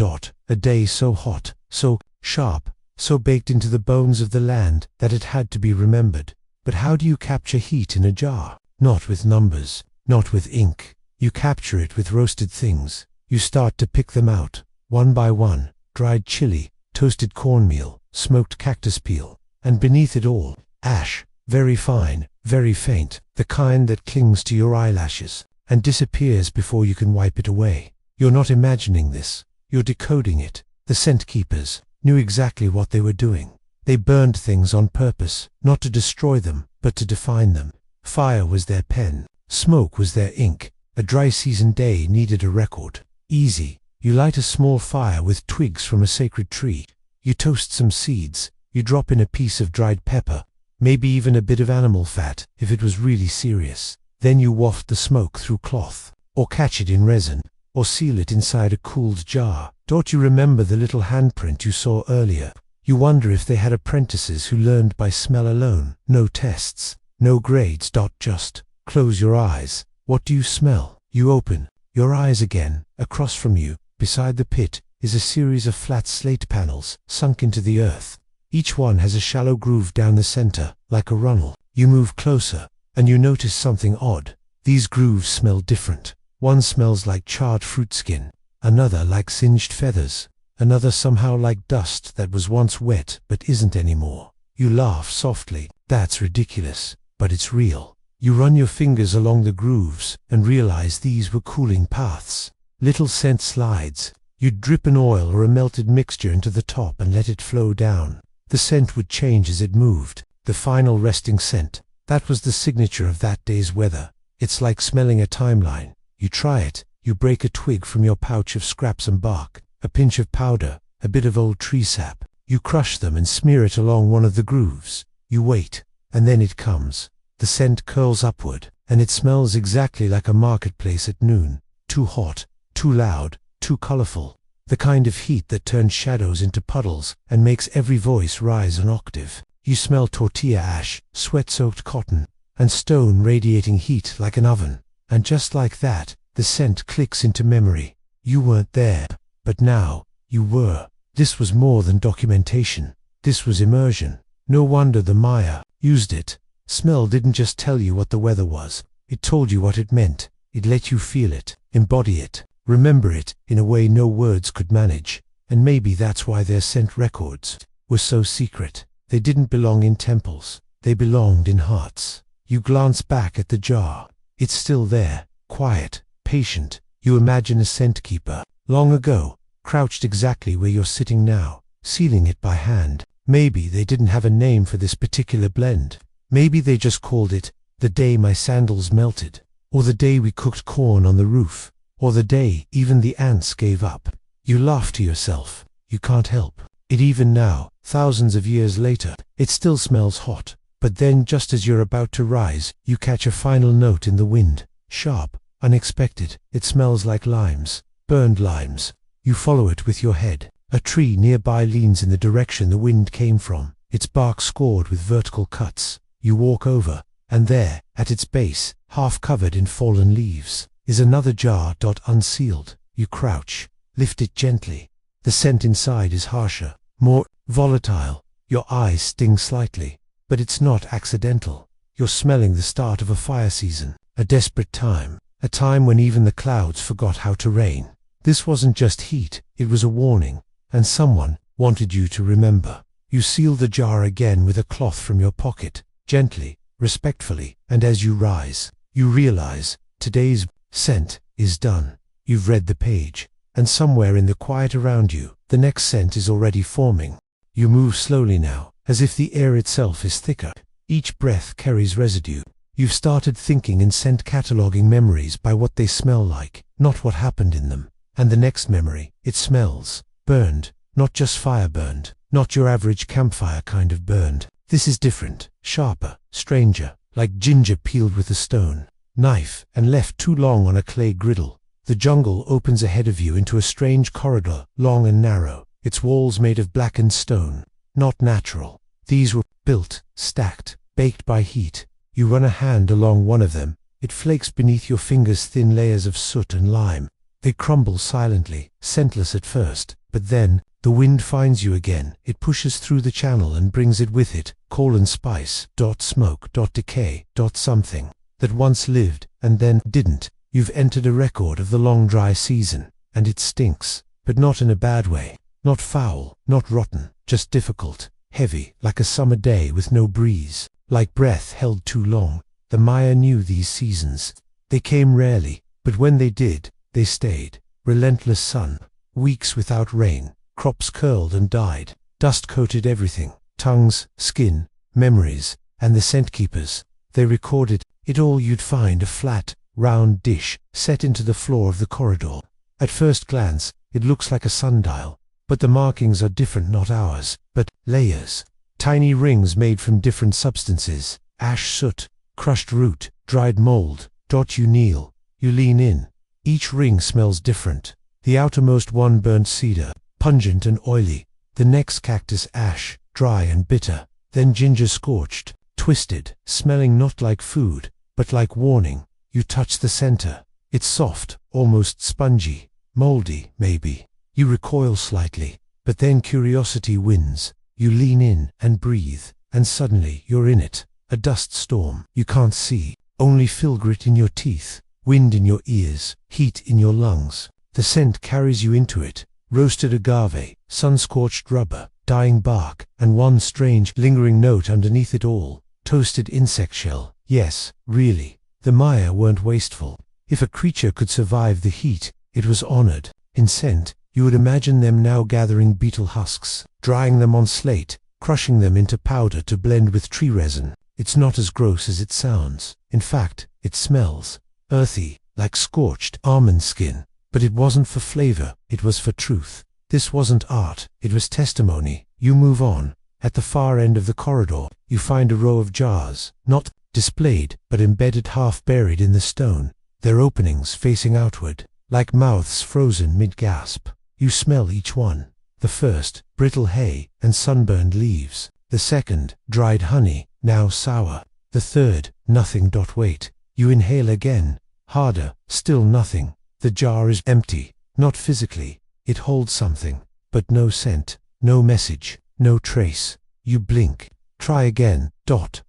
A day so hot, so sharp, so baked into the bones of the land that it had to be remembered. But how do you capture heat in a jar? Not with numbers, not with ink. You capture it with roasted things. You start to pick them out, one by one. Dried chili, toasted cornmeal, smoked cactus peel, and beneath it all, ash, very fine, very faint, the kind that clings to your eyelashes and disappears before you can wipe it away. You're not imagining this. You're decoding it. The scent keepers knew exactly what they were doing. They burned things on purpose, not to destroy them, but to define them. Fire was their pen. Smoke was their ink. A dry season day needed a record. Easy. You light a small fire with twigs from a sacred tree. You toast some seeds. You drop in a piece of dried pepper, maybe even a bit of animal fat, if it was really serious. Then you waft the smoke through cloth, or catch it in resin, or seal it inside a cooled jar. Don't you remember the little handprint you saw earlier? You wonder if they had apprentices who learned by smell alone. No tests, no grades. Just close your eyes. What do you smell? You open your eyes again. Across from you, beside the pit, is a series of flat slate panels sunk into the earth. Each one has a shallow groove down the center, like a runnel. You move closer, and you notice something odd. These grooves smell different. One smells like charred fruit skin, another like singed feathers, another somehow like dust that was once wet but isn't anymore. You laugh softly. That's ridiculous, but it's real. You run your fingers along the grooves and realize these were cooling paths. Little scent slides. You'd drip an oil or a melted mixture into the top and let it flow down. The scent would change as it moved. The final resting scent. That was the signature of that day's weather. It's like smelling a timeline. You try it. You break a twig from your pouch of scraps and bark, a pinch of powder, a bit of old tree sap. You crush them and smear it along one of the grooves. You wait, and then it comes. The scent curls upward, and it smells exactly like a marketplace at noon. Too hot, too loud, too colorful. The kind of heat that turns shadows into puddles and makes every voice rise an octave. You smell tortilla ash, sweat-soaked cotton, and stone radiating heat like an oven. And just like that, the scent clicks into memory. You weren't there, but now, you were. This was more than documentation. This was immersion. No wonder the Maya used it. Smell didn't just tell you what the weather was. It told you what it meant. It let you feel it, embody it, remember it in a way no words could manage. And maybe that's why their scent records were so secret. They didn't belong in temples. They belonged in hearts. You glance back at the jar. It's still there, quiet, patient. You imagine a scent keeper, long ago, crouched exactly where you're sitting now, sealing it by hand. Maybe they didn't have a name for this particular blend. Maybe they just called it the day my sandals melted, or the day we cooked corn on the roof, or the day even the ants gave up. You laugh to yourself. You can't help it. Even now, thousands of years later, it still smells hot. But then, just as you're about to rise, you catch a final note in the wind. Sharp, unexpected. It smells like limes, burned limes. You follow it with your head. A tree nearby leans in the direction the wind came from, its bark scored with vertical cuts. You walk over, and there, at its base, half covered in fallen leaves, is another jar, unsealed. You crouch, lift it gently. The scent inside is harsher, more volatile. Your eyes sting slightly, but it's not accidental. You're smelling the start of a fire season, a desperate time, a time when even the clouds forgot how to rain. This wasn't just heat, it was a warning, and someone wanted you to remember. You seal the jar again with a cloth from your pocket, gently, respectfully, and as you rise, you realize today's scent is done. You've read the page, and somewhere in the quiet around you, the next scent is already forming. You move slowly now, as if the air itself is thicker. Each breath carries residue. You've started thinking in scent, cataloging memories by what they smell like, not what happened in them. And the next memory, it smells burned, not just fire burned, not your average campfire kind of burned. This is different, sharper, stranger, like ginger peeled with a stone knife and left too long on a clay griddle. The jungle opens ahead of you into a strange corridor, long and narrow, its walls made of blackened stone, not natural. These were built, stacked, baked by heat. You run a hand along one of them. It flakes beneath your fingers, thin layers of soot and lime. They crumble silently, scentless at first, but then, the wind finds you again. It pushes through the channel and brings it with it, coal and spice, smoke, decay, something that once lived and then didn't. You've entered a record of the long dry season, and it stinks, but not in a bad way. Not foul, not rotten, just difficult, heavy, like a summer day with no breeze, like breath held too long. The Maya knew these seasons. They came rarely, but when they did, they stayed. Relentless sun, weeks without rain, crops curled and died, dust coated everything, tongues, skin, memories, and the scent keepers. They recorded it all. You'd find a flat, round dish set into the floor of the corridor. At first glance, it looks like a sundial, but the markings are different, not ours, but layers. Tiny rings made from different substances, ash, soot, crushed root, dried mold. You kneel, you lean in. Each ring smells different. The outermost one burnt cedar, pungent and oily. The next cactus ash, dry and bitter. Then ginger scorched, twisted, smelling not like food, but like warning. You touch the center. It's soft, almost spongy, moldy, maybe. You recoil slightly, but then curiosity wins. You lean in and breathe, and suddenly you're in it. A dust storm you can't see, only feel grit in your teeth. wind in your ears, heat in your lungs. The scent carries you into it. Roasted agave, sun-scorched rubber, dying bark, and one strange, lingering note underneath it all. Toasted insect shell. Yes, really. The Maya weren't wasteful. If a creature could survive the heat, it was honored. In scent, you would imagine them now gathering beetle husks, drying them on slate, crushing them into powder to blend with tree resin. It's not as gross as it sounds. In fact, it smells earthy, like scorched almond skin. But it wasn't for flavor, it was for truth. This wasn't art, it was testimony. You move on. At the far end of the corridor, you find a row of jars, not displayed, but embedded, half buried in the stone. Their openings facing outward, like mouths frozen mid-gasp. You smell each one. The first, brittle hay and sunburned leaves. The second, dried honey, now sour. The third, nothing. Wait. You inhale again. Harder, still nothing. The jar is empty, not physically. It holds something, but no scent, no message, no trace. You blink. Try again.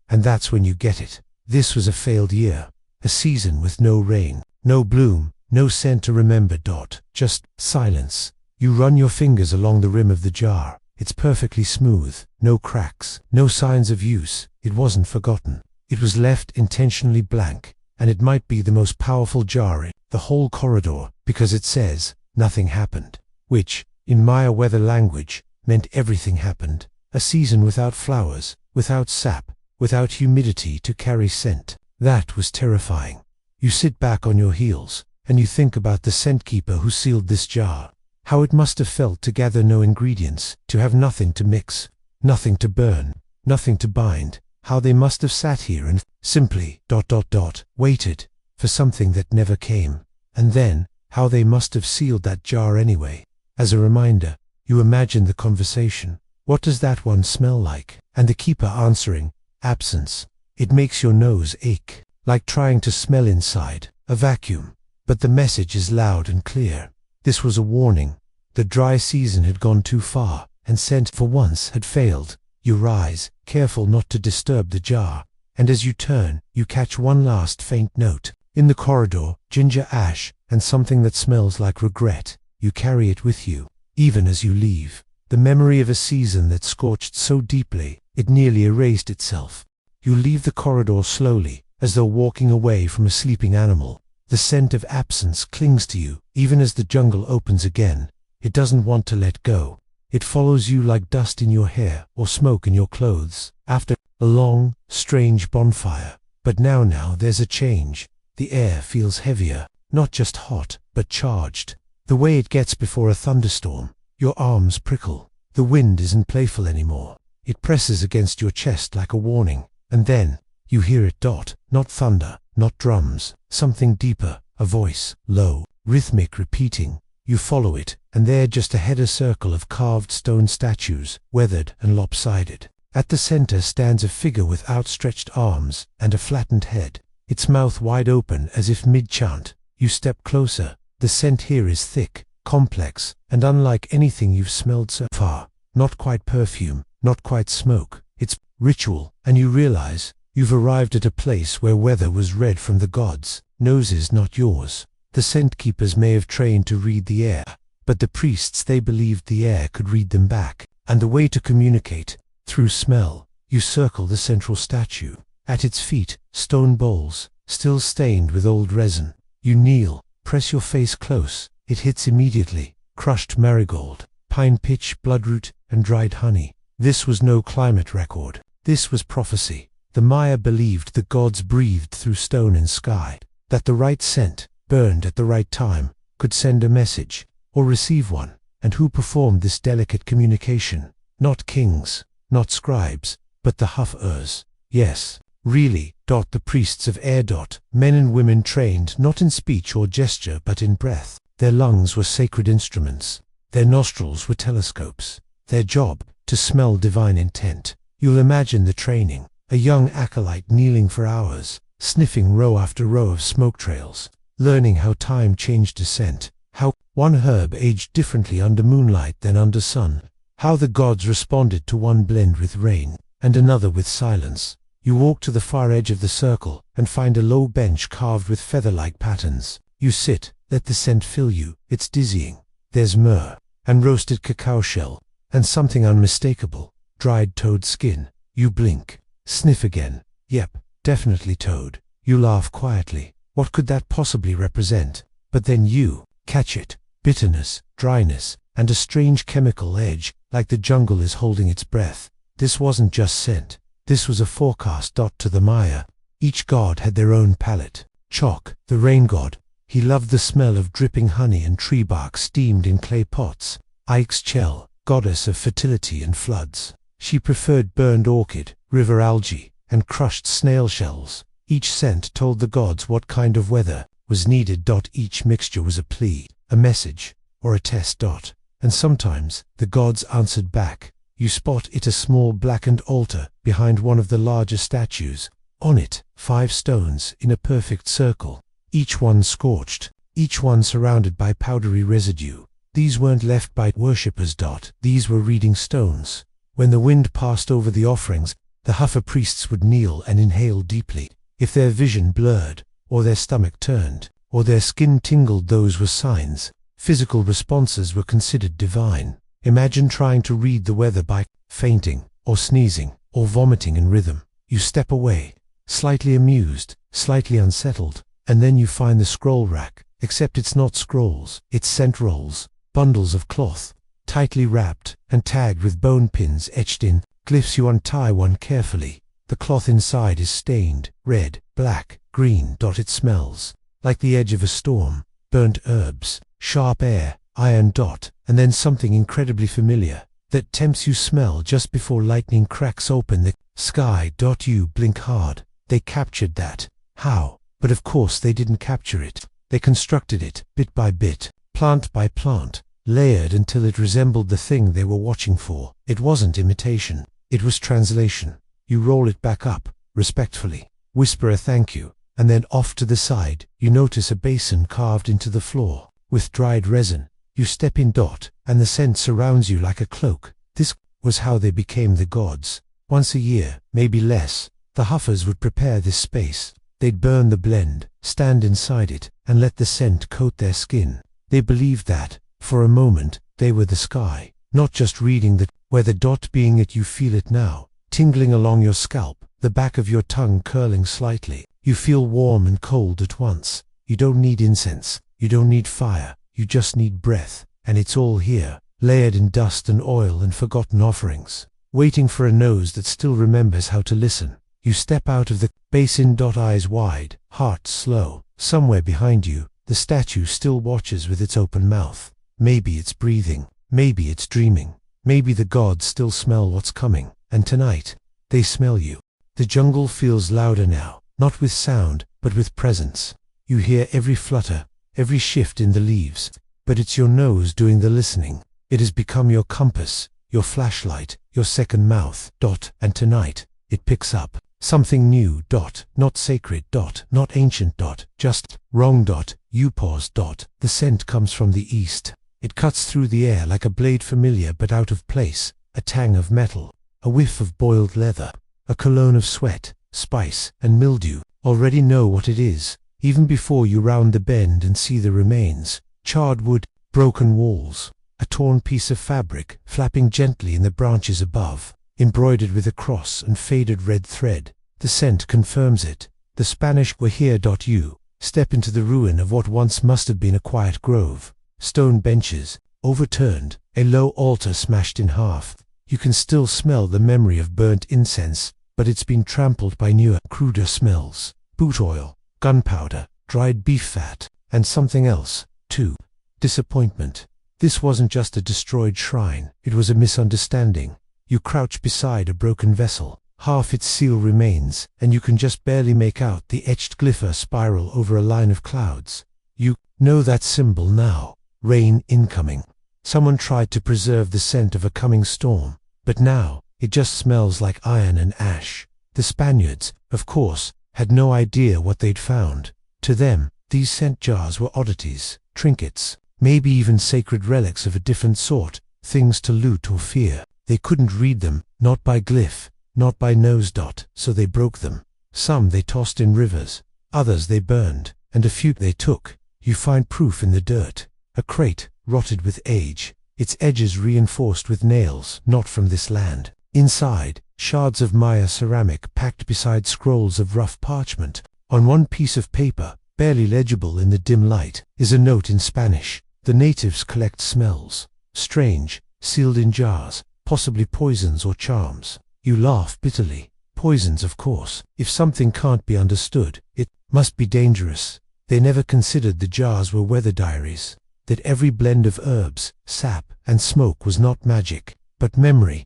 And that's when you get it. This was a failed year. A season with no rain, no bloom, no scent to remember. Just silence. You run your fingers along the rim of the jar. It's perfectly smooth, no cracks, no signs of use. It wasn't forgotten. It was left intentionally blank, and it might be the most powerful jar in the whole corridor, because it says, nothing happened, which, in Maya weather language, meant everything happened. A season without flowers, without sap, without humidity to carry scent. That was terrifying. You sit back on your heels, and you think about the scent keeper who sealed this jar. How it must have felt to gather no ingredients, to have nothing to mix, nothing to burn, nothing to bind. How they must have sat here and simply waited for something that never came. And then, how they must have sealed that jar anyway. As a reminder, you imagine the conversation. What does that one smell like? And the keeper answering, absence. It makes your nose ache, like trying to smell inside a vacuum. But the message is loud and clear. This was a warning. The dry season had gone too far, and scent for once had failed. You rise, careful not to disturb the jar, and as you turn, you catch one last faint note. In the corridor, ginger ash, and something that smells like regret. You carry it with you, even as you leave. The memory of a season that scorched so deeply, it nearly erased itself. You leave the corridor slowly, as though walking away from a sleeping animal. The scent of absence clings to you, even as the jungle opens again. It doesn't want to let go. It follows you like dust in your hair or smoke in your clothes, after a long, strange bonfire. But now there's a change. The air feels heavier, not just hot, but charged. The way it gets before a thunderstorm. Your arms prickle. The wind isn't playful anymore. It presses against your chest like a warning. And then, you hear it. Not thunder, not drums, something deeper, a voice, low, rhythmic, repeating. You follow it, and there just ahead a circle of carved stone statues, weathered and lopsided. At the center stands a figure with outstretched arms and a flattened head, its mouth wide open as if mid-chant. You step closer. The scent here is thick, complex, and unlike anything you've smelled so far. Not quite perfume, not quite smoke. It's ritual, and you realize you've arrived at a place where weather was read from the gods. Noses not yours. The scent keepers may have trained to read the air, but the priests, they believed the air could read them back. And the way to communicate, through smell. You circle the central statue. At its feet, stone bowls, still stained with old resin. You kneel, press your face close. It hits immediately. Crushed marigold, pine pitch, bloodroot, and dried honey. This was no climate record. This was prophecy. The Maya believed the gods breathed through stone and sky, that the right scent, burned at the right time, could send a message, or receive one. And who performed this delicate communication? Not kings, not scribes, but the Huf-ers. Yes, really, the priests of air. Men and women trained not in speech or gesture but in breath. Their lungs were sacred instruments. Their nostrils were telescopes. Their job, to smell divine intent. You'll imagine the training. A young acolyte kneeling for hours, sniffing row after row of smoke trails, learning how time changed a scent, how one herb aged differently under moonlight than under sun, how the gods responded to one blend with rain, and another with silence. You walk to the far edge of the circle and find a low bench carved with feather-like patterns. You sit, let the scent fill you. It's dizzying. There's myrrh, and roasted cacao shell, and something unmistakable, dried toad skin. You blink, sniff again. Yep, definitely toad. You laugh quietly. What could that possibly represent? But then you catch it. Bitterness, dryness, and a strange chemical edge, like the jungle is holding its breath. This wasn't just scent. This was a forecast. To the Maya, each god had their own palate. Chok, the rain god, he loved the smell of dripping honey and tree bark steamed in clay pots. Ixchel, goddess of fertility and floods, she preferred burned orchid, river algae, and crushed snail shells. Each scent told the gods what kind of weather was needed. Each mixture was a plea, a message, or a test. And sometimes the gods answered back. You spot it, a small blackened altar behind one of the larger statues. On it, 5 stones in a perfect circle, each one scorched, each one surrounded by powdery residue. These weren't left by worshippers. These were reading stones. When the wind passed over the offerings, the Huffer priests would kneel and inhale deeply. If their vision blurred, or their stomach turned, or their skin tingled, those were signs. Physical responses were considered divine. Imagine trying to read the weather by fainting, or sneezing, or vomiting in rhythm. You step away, slightly amused, slightly unsettled, and then you find the scroll rack, except it's not scrolls, it's scent rolls, bundles of cloth, tightly wrapped, and tagged with bone pins etched in glyphs. You untie one carefully. The cloth inside is stained, red, black, green. It smells like the edge of a storm, burnt herbs, sharp air, iron. And then something incredibly familiar that tempts you. Smell just before lightning cracks open the sky. You blink hard. They captured that. How? But of course they didn't capture it. They constructed it, bit by bit, plant by plant, layered until it resembled the thing they were watching for. It wasn't imitation. It was translation. You roll it back up, respectfully, whisper a thank you, and then off to the side, you notice a basin carved into the floor, with dried resin. You step in. And the scent surrounds you like a cloak. This was how they became the gods. Once a year, maybe less, the Huffers would prepare this space. They'd burn the blend, stand inside it, and let the scent coat their skin. They believed that, for a moment, they were the sky, not just reading the weather. Being it, you feel it now, tingling along your scalp, the back of your tongue curling slightly. You feel warm and cold at once. You don't need incense, you don't need fire, you just need breath, and it's all here, layered in dust and oil and forgotten offerings, waiting for a nose that still remembers how to listen. You step out of the basin. Eyes wide, heart slow. Somewhere behind you, the statue still watches with its open mouth. Maybe it's breathing, maybe it's dreaming, maybe the gods still smell what's coming, and tonight, they smell you. The jungle feels louder now, not with sound, but with presence. You hear every flutter, every shift in the leaves, but it's your nose doing the listening. It has become your compass, your flashlight, your second mouth. And tonight, it picks up something new. Not sacred. Not ancient. Just wrong. You pause. The scent comes from the east. It cuts through the air like a blade, familiar but out of place. A tang of metal, a whiff of boiled leather, a cologne of sweat, spice, and mildew. Already know what it is, even before you round the bend and see the remains. Charred wood, broken walls, a torn piece of fabric flapping gently in the branches above, embroidered with a cross and faded red thread. The scent confirms it. The Spanish were here. You step into the ruin of what once must have been a quiet grove. Stone benches, overturned, a low altar smashed in half. You can still smell the memory of burnt incense, but it's been trampled by newer, cruder smells. Boot oil, gunpowder, dried beef fat, and something else, too. Disappointment. This wasn't just a destroyed shrine, it was a misunderstanding. You crouch beside a broken vessel. Half its seal remains, and you can just barely make out the etched glyph spiral over a line of clouds. You know that symbol now. Rain incoming. Someone tried to preserve the scent of a coming storm, but now, it just smells like iron and ash. The Spaniards, of course, had no idea what they'd found. To them, these scent jars were oddities, trinkets, maybe even sacred relics of a different sort, things to loot or fear. They couldn't read them, not by glyph, not by nose. So they broke them. Some they tossed in rivers, others they burned, and a few they took. You find proof in the dirt. A crate, rotted with age, its edges reinforced with nails not from this land. Inside, shards of Maya ceramic packed beside scrolls of rough parchment. On one piece of paper, barely legible in the dim light, is a note in Spanish. The natives collect smells, strange, sealed in jars, possibly poisons or charms. You laugh bitterly. Poisons, of course. If something can't be understood, it must be dangerous. They never considered the jars were weather diaries, that every blend of herbs, sap, and smoke was not magic, but memory.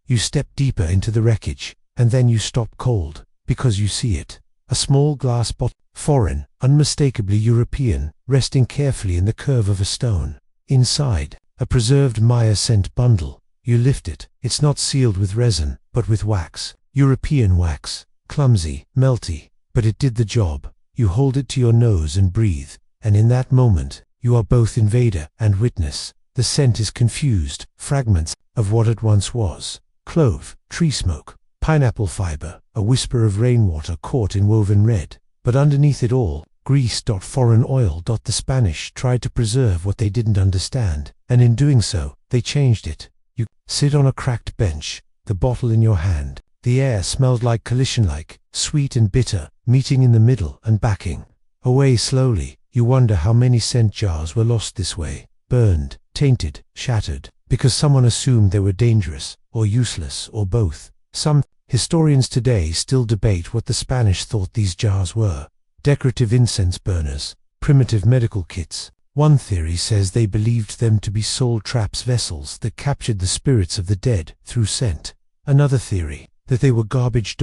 You step deeper into the wreckage, and then you stop cold, because you see it. A small glass bottle, foreign, unmistakably European, resting carefully in the curve of a stone. Inside, a preserved Maya scent bundle. You lift it. It's not sealed with resin, but with wax. European wax. Clumsy, melty, but it did the job. You hold it to your nose and breathe, and in that moment, you are both invader and witness. The scent is confused, fragments of what it once was. Clove, tree smoke, pineapple fiber, a whisper of rainwater caught in woven red. But underneath it all, grease. Foreign oil. The Spanish tried to preserve what they didn't understand, and in doing so, they changed it. You sit on a cracked bench, the bottle in your hand. The air smelled like collision-like, sweet and bitter, meeting in the middle and backing away slowly. You wonder how many scent jars were lost this way, burned, tainted, shattered, because someone assumed they were dangerous, or useless, or both. Some historians today still debate what the Spanish thought these jars were. Decorative incense burners, primitive medical kits. One theory says they believed them to be soul traps, vessels that captured the spirits of the dead through scent. Another theory, that they were garbage.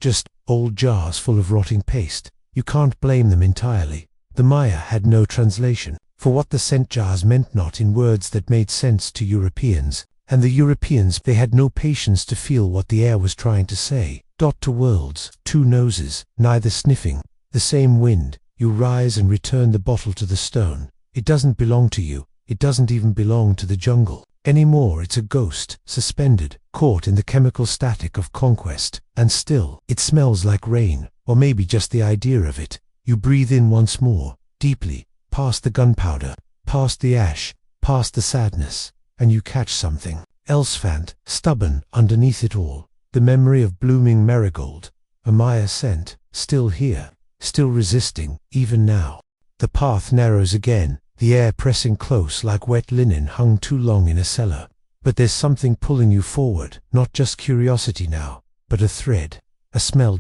Just old jars full of rotting paste. You can't blame them entirely. The Maya had no translation for what the scent jars meant, not in words that made sense to Europeans, and the Europeans, they had no patience to feel what the air was trying to say. Two worlds, two noses, neither sniffing, the same wind. You rise and return the bottle to the stone. It doesn't belong to you. It doesn't even belong to the jungle anymore. It's a ghost, suspended, caught in the chemical static of conquest. And still, it smells like rain, or maybe just the idea of it. You breathe in once more, deeply, past the gunpowder, past the ash, past the sadness, and you catch something else, faint, stubborn, underneath it all. The memory of blooming marigold, a Maya scent, still here, still resisting, even now. The path narrows again, the air pressing close like wet linen hung too long in a cellar. But there's something pulling you forward, not just curiosity now, but a thread, a smell.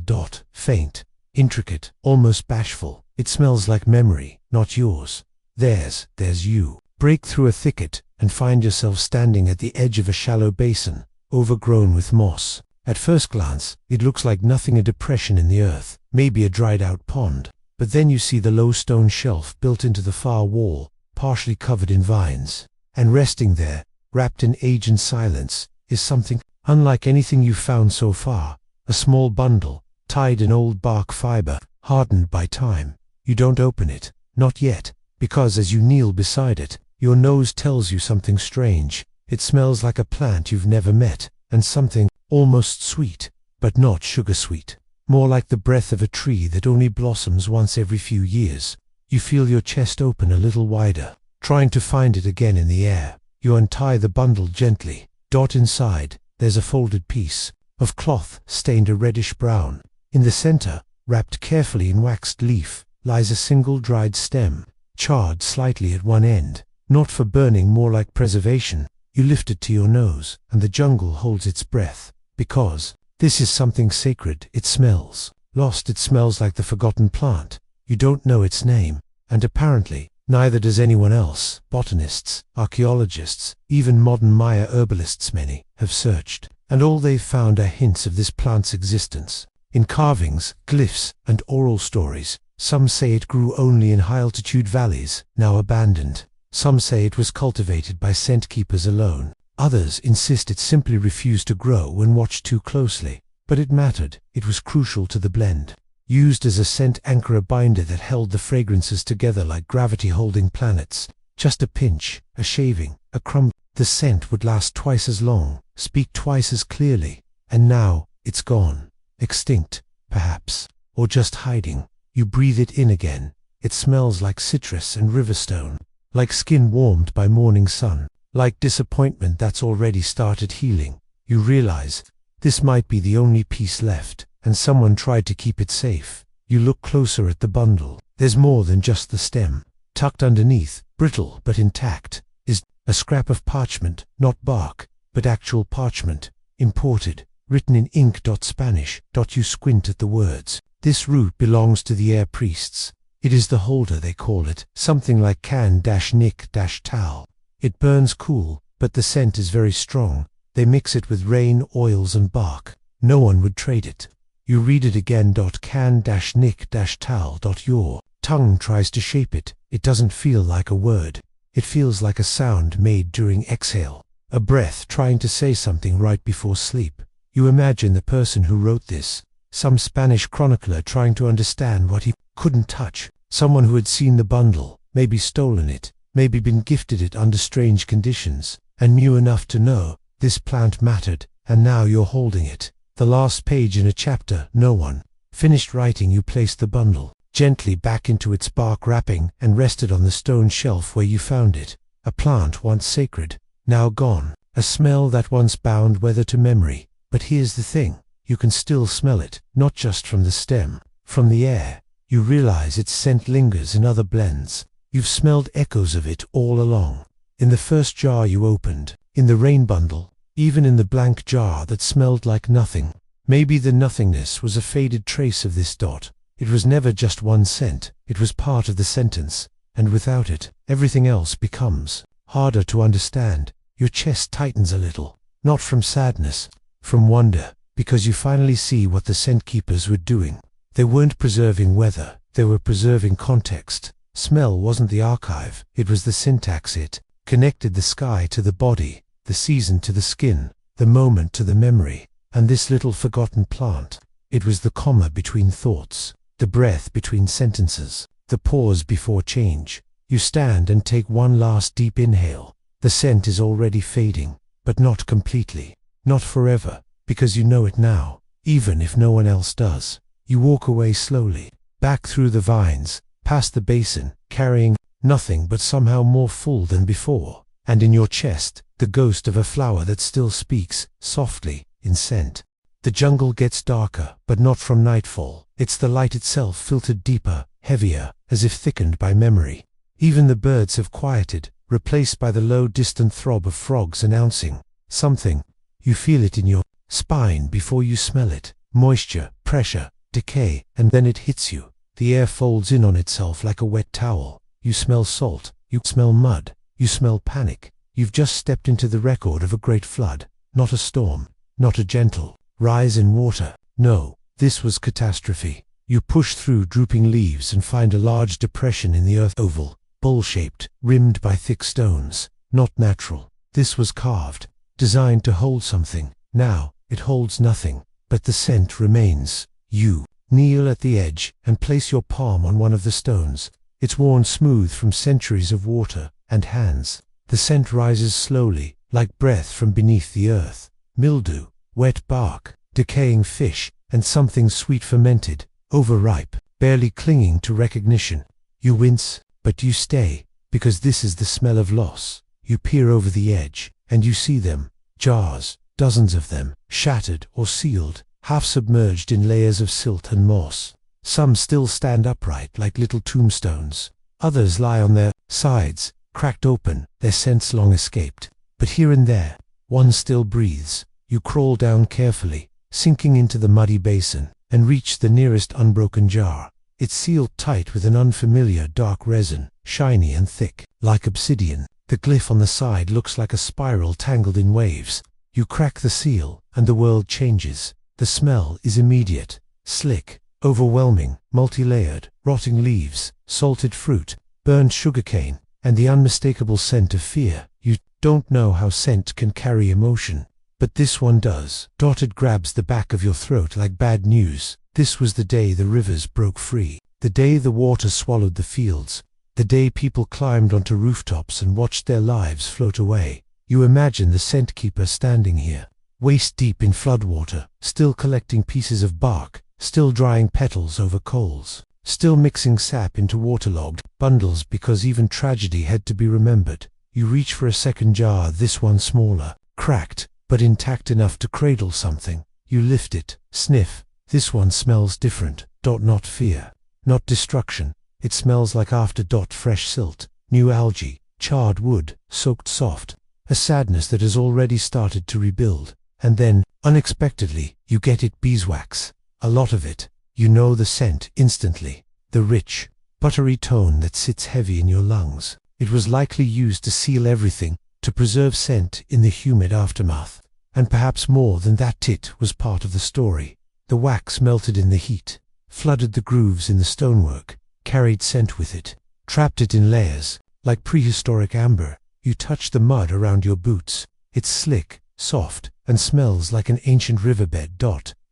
Faint, intricate, almost bashful. It smells like memory, not yours. There's you. Break through a thicket and find yourself standing at the edge of a shallow basin, overgrown with moss. At first glance, it looks like nothing, a depression in the earth, maybe a dried-out pond. But then you see the low stone shelf built into the far wall, partially covered in vines. And resting there, wrapped in age and silence, is something unlike anything you've found so far. A small bundle, tied in old bark fiber, hardened by time. You don't open it, not yet, because as you kneel beside it, your nose tells you something strange. It smells like a plant you've never met, and something almost sweet, but not sugar-sweet. More like the breath of a tree that only blossoms once every few years. You feel your chest open a little wider, trying to find it again in the air. You untie the bundle gently. Inside, there's a folded piece of cloth stained a reddish brown. In the center, wrapped carefully in waxed leaf, lies a single dried stem, charred slightly at one end. Not for burning, more like preservation. You lift it to your nose, and the jungle holds its breath, because this is something sacred. It smells lost. It smells like the forgotten plant. You don't know its name, and apparently, neither does anyone else. Botanists, archaeologists, even modern Maya herbalists, many have searched, and all they've found are hints of this plant's existence. In carvings, glyphs, and oral stories. Some say it grew only in high-altitude valleys, now abandoned. Some say it was cultivated by scent keepers alone. Others insist it simply refused to grow when watched too closely. But it mattered. It was crucial to the blend. Used as a scent anchor, a binder that held the fragrances together like gravity holding planets. Just a pinch, a shaving, a crumb. The scent would last twice as long, speak twice as clearly. And now, It's gone. Extinct, perhaps. Or just hiding. You breathe it in again. It smells like citrus and riverstone. Like skin warmed by morning sun. Like disappointment that's already started healing. You realize this might be the only piece left, and someone tried to keep it safe. You look closer at the bundle. There's more than just the stem. Tucked underneath, brittle but intact, is a scrap of parchment, not bark, but actual parchment, imported, written in ink. Spanish. You squint at the words. This root belongs to the air priests. It is the holder, they call it, something like can-nick-tal. It burns cool, but the scent is very strong. They mix it with rain, oils and bark. No one would trade it. You read it again. Can-nick-tal. Your tongue tries to shape it. It doesn't feel like a word. It feels like a sound made during exhale. A breath trying to say something right before sleep. You imagine the person who wrote this. Some Spanish chronicler trying to understand what he couldn't touch. Someone who had seen the bundle, maybe stolen it, maybe been gifted it under strange conditions, and knew enough to know this plant mattered, and now you're holding it. The last page in a chapter. No one finished writing. You placed the bundle gently back into its bark wrapping and rested on the stone shelf where you found it. A plant once sacred, now gone. A smell that once bound weather to memory. But here's the thing. You can still smell it, not just from the stem, from the air. You realize its scent lingers in other blends. You've smelled echoes of it all along. In the first jar you opened, in the rain bundle, even in the blank jar that smelled like nothing. Maybe the nothingness was a faded trace of this. It was never just one scent, it was part of the sentence, and without it, everything else becomes harder to understand. Your chest tightens a little, not from sadness, from wonder. Because you finally see what the scent keepers were doing. They weren't preserving weather, they were preserving context. Smell wasn't the archive, it was the syntax. It connected the sky to the body, the season to the skin, the moment to the memory. And this little forgotten plant, it was the comma between thoughts, the breath between sentences, the pause before change. You stand and take one last deep inhale. The scent is already fading, but not completely, not forever. Because you know it now, even if no one else does. You walk away slowly, back through the vines, past the basin, carrying nothing but somehow more full than before, and in your chest, the ghost of a flower that still speaks, softly, in scent. The jungle gets darker, but not from nightfall. It's the light itself filtered deeper, heavier, as if thickened by memory. Even the birds have quieted, replaced by the low distant throb of frogs announcing something. You feel it in your spine before you smell it. Moisture, pressure, decay, and then it hits you. The air folds in on itself like a wet towel. You smell salt, you smell mud, you smell panic. You've just stepped into the record of a great flood, not a storm, not a gentle rise in water. No, this was catastrophe. You push through drooping leaves and find a large depression in the earth, oval, bowl-shaped, rimmed by thick stones. Not natural. This was carved, designed to hold something. Now, it holds nothing, but the scent remains. You kneel at the edge and place your palm on one of the stones. It's worn smooth from centuries of water and hands. The scent rises slowly, like breath from beneath the earth. Mildew, wet bark, decaying fish, and something sweet fermented, overripe, barely clinging to recognition. You wince, but you stay, because this is the smell of loss. You peer over the edge, and you see them, jars, dozens of them, shattered or sealed, half submerged in layers of silt and moss. Some still stand upright like little tombstones. Others lie on their sides, cracked open, their scents long escaped. But here and there, one still breathes. You crawl down carefully, sinking into the muddy basin, and reach the nearest unbroken jar. It's sealed tight with an unfamiliar dark resin, shiny and thick, like obsidian. The glyph on the side looks like a spiral tangled in waves. You crack the seal, and the world changes. The smell is immediate, slick, overwhelming, multi-layered, rotting leaves, salted fruit, burned sugarcane, and the unmistakable scent of fear. You don't know how scent can carry emotion, but this one does. It grabs the back of your throat like bad news. This was the day the rivers broke free, the day the water swallowed the fields, the day people climbed onto rooftops and watched their lives float away. You imagine the scent keeper standing here, waist deep in floodwater, still collecting pieces of bark, still drying petals over coals, still mixing sap into waterlogged bundles because even tragedy had to be remembered. You reach for a second jar, this one smaller, cracked, but intact enough to cradle something. You lift it, sniff. This one smells different. Not fear, not destruction. It smells like after. Fresh silt, new algae, charred wood, soaked soft. A sadness that has already started to rebuild. And then, unexpectedly, you get it, beeswax. A lot of it. You know the scent instantly. The rich, buttery tone that sits heavy in your lungs. It was likely used to seal everything, to preserve scent in the humid aftermath. And perhaps more than that, it was part of the story. The wax melted in the heat, flooded the grooves in the stonework, carried scent with it, trapped it in layers, like prehistoric amber. You touch the mud around your boots. It's slick, soft, and smells like an ancient riverbed.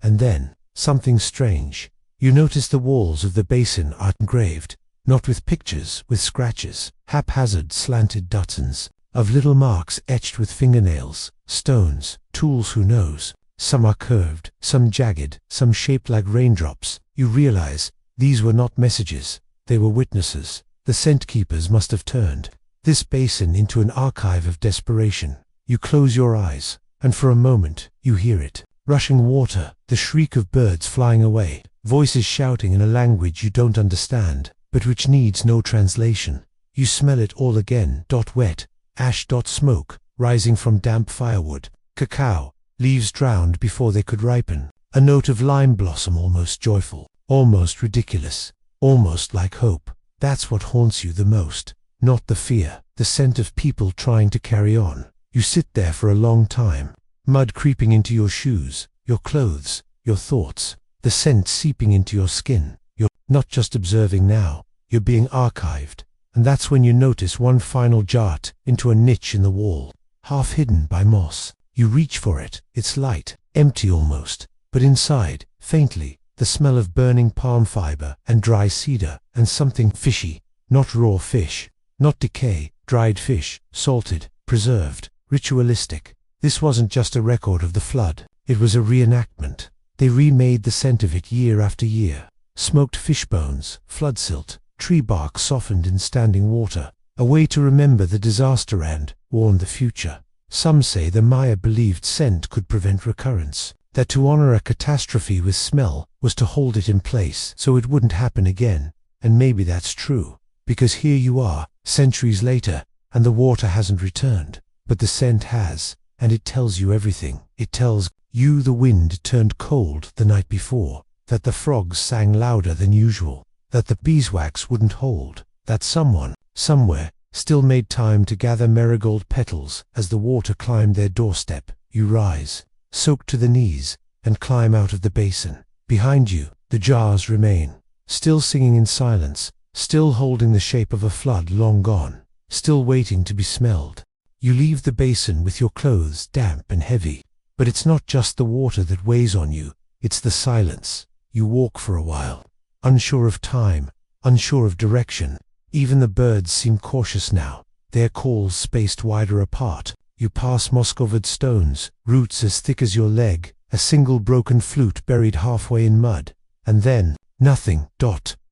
And then, something strange. You notice the walls of the basin are engraved, not with pictures, with scratches, haphazard slanted dots of little marks etched with fingernails, stones, tools, who knows. Some are curved, some jagged, some shaped like raindrops. You realize these were not messages, they were witnesses. The scent keepers must have turned this basin into an archive of desperation. You close your eyes, and for a moment you hear it. Rushing water, the shriek of birds flying away, voices shouting in a language you don't understand, but which needs no translation. You smell it all again. Wet, ash. Smoke, rising from damp firewood, cacao, leaves drowned before they could ripen. A note of lime blossom, almost joyful, almost ridiculous, almost like hope. That's what haunts you the most. Not the fear, the scent of people trying to carry on. You sit there for a long time, mud creeping into your shoes, your clothes, your thoughts, the scent seeping into your skin. You're not just observing now, you're being archived. And that's when you notice one final jart into a niche in the wall, half hidden by moss. You reach for it. It's light, empty almost, but inside, faintly, the smell of burning palm fiber and dry cedar, and something fishy. Not raw fish, not decay, dried fish, salted, preserved, ritualistic. This wasn't just a record of the flood, it was a reenactment. They remade the scent of it year after year. Smoked fish bones, flood silt, tree bark softened in standing water. A way to remember the disaster and warn the future. Some say the Maya believed scent could prevent recurrence, that to honor a catastrophe with smell was to hold it in place so it wouldn't happen again. And maybe that's true, because here you are, centuries later, and the water hasn't returned, but the scent has, and it tells you everything. It tells you the wind turned cold the night before, that the frogs sang louder than usual, that the beeswax wouldn't hold, that someone, somewhere, still made time to gather marigold petals as the water climbed their doorstep. You rise, soaked to the knees, and climb out of the basin. Behind you, the jars remain, still singing in silence, still holding the shape of a flood long gone, still waiting to be smelled. You leave the basin with your clothes damp and heavy, but it's not just the water that weighs on you, it's the silence. You walk for a while, unsure of time, unsure of direction. Even the birds seem cautious now, their calls spaced wider apart. You pass moss-covered stones, roots as thick as your leg, a single broken flute buried halfway in mud, and then, nothing.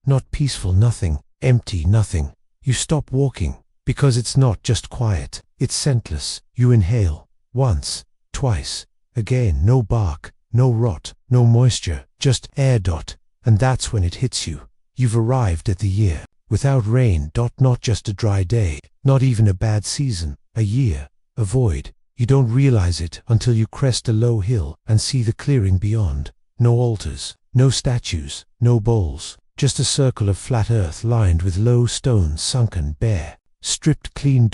Not peaceful nothing, empty nothing. You stop walking, because it's not just quiet, it's scentless. You inhale, once, twice, again, no bark, no rot, no moisture, just air. And that's when it hits you. You've arrived at the year. Without rain. Not just a dry day, not even a bad season, a year, a void. You don't realize it until you crest a low hill and see the clearing beyond. No altars, no statues, no bowls, just a circle of flat earth lined with low stones, sunken, bare, stripped clean.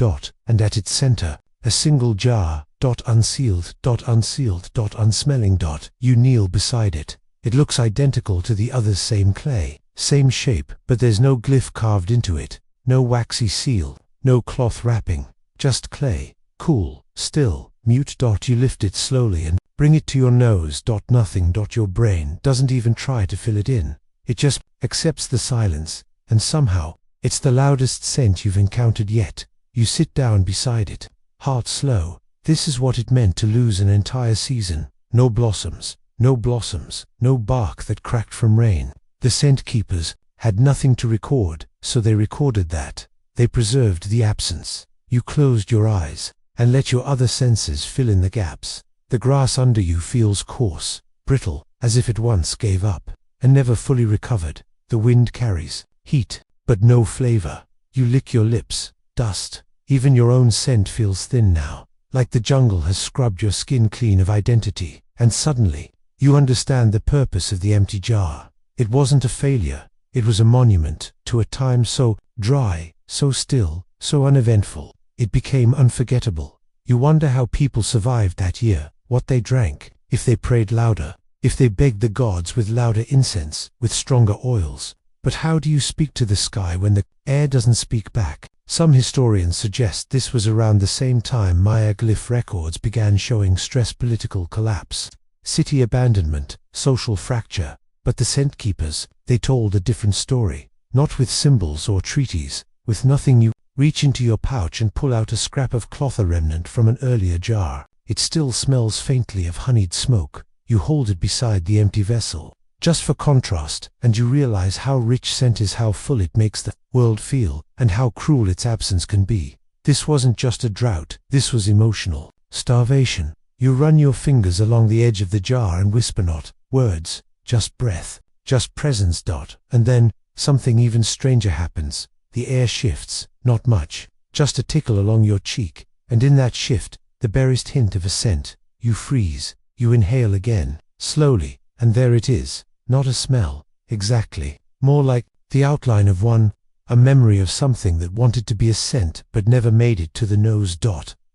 And at its center, a single jar. Unsealed, unsmelling. You kneel beside it. It looks identical to the others, same clay, same shape, but there's no glyph carved into it, no waxy seal, no cloth wrapping, just clay, cool, still, mute. You lift it slowly and bring it to your nose. Nothing. Your brain doesn't even try to fill it in, it just accepts the silence, and somehow, it's the loudest scent you've encountered yet. You sit down beside it, heart slow, This is what it meant to lose an entire season. No blossoms, no blossoms, no bark that cracked from rain. The scent keepers had nothing to record, so they recorded that. They preserved the absence. You closed your eyes and let your other senses fill in the gaps. The grass under you feels coarse, brittle, as if it once gave up and never fully recovered. The wind carries heat, but no flavor. You lick your lips, dust. Even your own scent feels thin now, like the jungle has scrubbed your skin clean of identity. And suddenly, you understand the purpose of the empty jar. It wasn't a failure. It was a monument to a time so dry, so still, so uneventful. It became unforgettable. You wonder how people survived that year, what they drank, if they prayed louder, if they begged the gods with louder incense, with stronger oils. But how do you speak to the sky when the air doesn't speak back? Some historians suggest this was around the same time Maya glyph records began showing stress, political collapse, city abandonment, social fracture. But the scent keepers, they told a different story. Not with symbols or treaties, with nothing. You reach into your pouch and pull out a scrap of cloth, a remnant from an earlier jar. It still smells faintly of honeyed smoke. You hold it beside the empty vessel, just for contrast, and you realize how rich scent is, how full it makes the world feel, and how cruel its absence can be. This wasn't just a drought, this was emotional starvation. You run your fingers along the edge of the jar and whisper not words, just breath, just presence. And then, something even stranger happens. The air shifts, not much, just a tickle along your cheek, and in that shift, the barest hint of a scent. You freeze, you inhale again, slowly, and there it is. Not a smell, exactly. More like the outline of one, a memory of something that wanted to be a scent but never made it to the nose.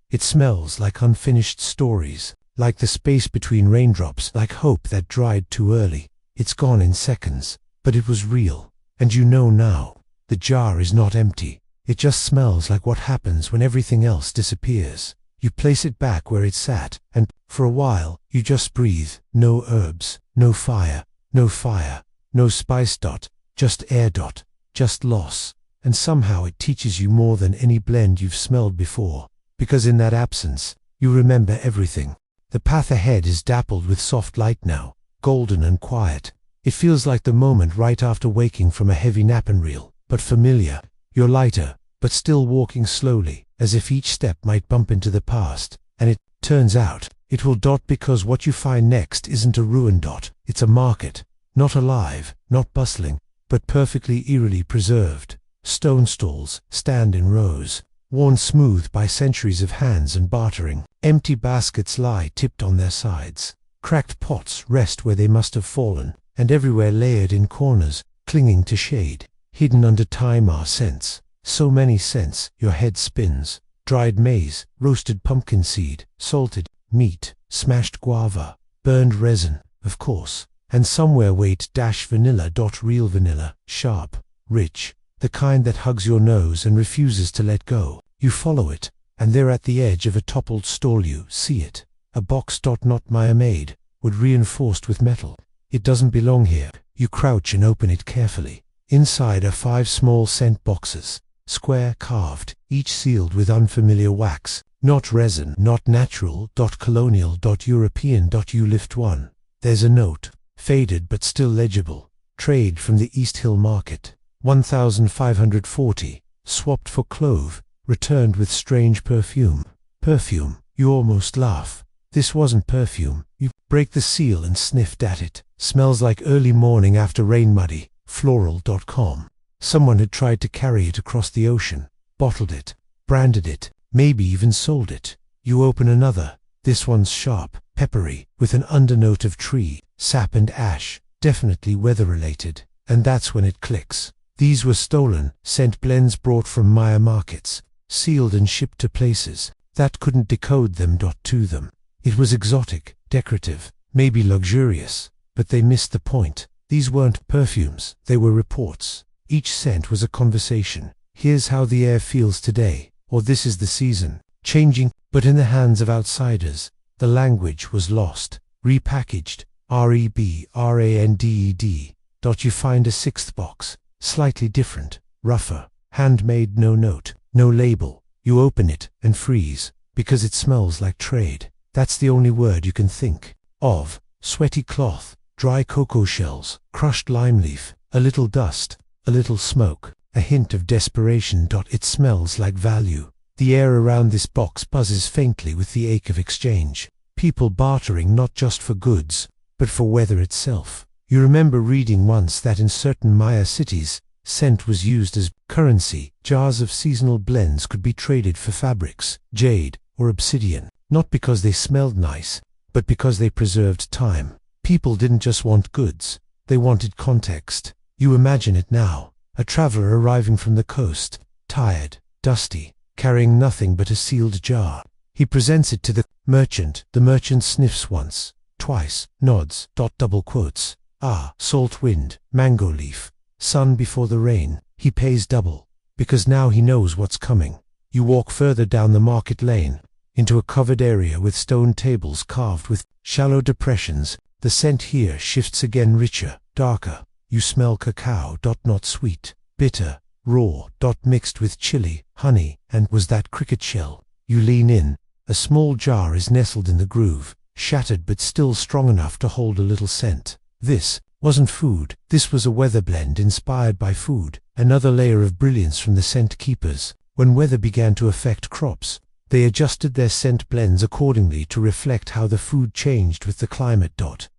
It smells like unfinished stories, like the space between raindrops, like hope that dried too early. It's gone in seconds, but it was real. And you know now, the jar is not empty. It just smells like what happens when everything else disappears. You place it back where it sat, and, for a while, you just breathe. No herbs, no fire, no spice. Just air. Just loss. And somehow it teaches you more than any blend you've smelled before. Because in that absence, you remember everything. The path ahead is dappled with soft light now, golden and quiet. It feels like the moment right after waking from a heavy nap, unreal, but familiar. You're lighter, but still walking slowly, as if each step might bump into the past. And it turns out, it will. Because what you find next isn't a ruin. It's a market. Not alive, not bustling, but perfectly eerily preserved. Stone stalls stand in rows, worn smooth by centuries of hands and bartering. Empty baskets lie tipped on their sides. Cracked pots rest where they must have fallen, and everywhere layered in corners, clinging to shade. Hidden under time are scents. So many scents, your head spins. Dried maize, roasted pumpkin seed, salted meat, smashed guava, burned resin, of course. And somewhere wait vanilla. Real vanilla, sharp, rich, the kind that hugs your nose and refuses to let go. You follow it, and there at the edge of a toppled stall you see it. A box. Not Maya made, wood reinforced with metal. It doesn't belong here. You crouch and open it carefully. Inside are 5 small scent boxes, square, carved, each sealed with unfamiliar wax. Not resin, not natural. Colonial. European. You lift one. There's a note, faded but still legible. Trade from the East Hill Market. 1,540. Swapped for clove. Returned with strange perfume. Perfume. You almost laugh. This wasn't perfume. You break the seal and sniffed at it. Smells like early morning after rain, muddy. Floral.com. Someone had tried to carry it across the ocean, bottled it, branded it, maybe even sold it. You open another. This one's sharp, peppery, with an undernote of tree, sap and ash, definitely weather-related. And that's when it clicks. These were stolen, scent blends brought from Maya markets, sealed and shipped to places that couldn't decode them. To them, it was exotic, decorative, maybe luxurious, but they missed the point. These weren't perfumes, they were reports. Each scent was a conversation. Here's how the air feels today, or this is the season, changing. But in the hands of outsiders, the language was lost, repackaged. REBRANDED. You find a 6th box, slightly different, rougher, handmade. No note, no label. You open it and freeze. Because it smells like trade. That's the only word you can think of. Sweaty cloth, dry cocoa shells, crushed lime leaf, a little dust, a little smoke, a hint of desperation. It smells like value. The air around this box buzzes faintly with the ache of exchange. People bartering not just for goods, but for weather itself. You remember reading once that in certain Maya cities, scent was used as currency. Jars of seasonal blends could be traded for fabrics, jade, or obsidian, not because they smelled nice, but because they preserved time. People didn't just want goods, they wanted context. You imagine it now, a traveler arriving from the coast, tired, dusty, carrying nothing but a sealed jar. He presents it to the merchant. The merchant sniffs once, twice, nods, double quotes. Ah, salt wind, mango leaf, sun before the rain. He pays double, because now he knows what's coming. You walk further down the market lane, into a covered area with stone tables carved with shallow depressions. The scent here shifts again, richer, darker. You smell cacao. Not sweet, bitter, raw. Mixed with chili, honey, and was that cricket shell. You lean in. A small jar is nestled in the groove, shattered but still strong enough to hold a little scent. This wasn't food. This was a weather blend inspired by food. Another layer of brilliance from the scent keepers. When weather began to affect crops, they adjusted their scent blends accordingly to reflect how the food changed with the climate.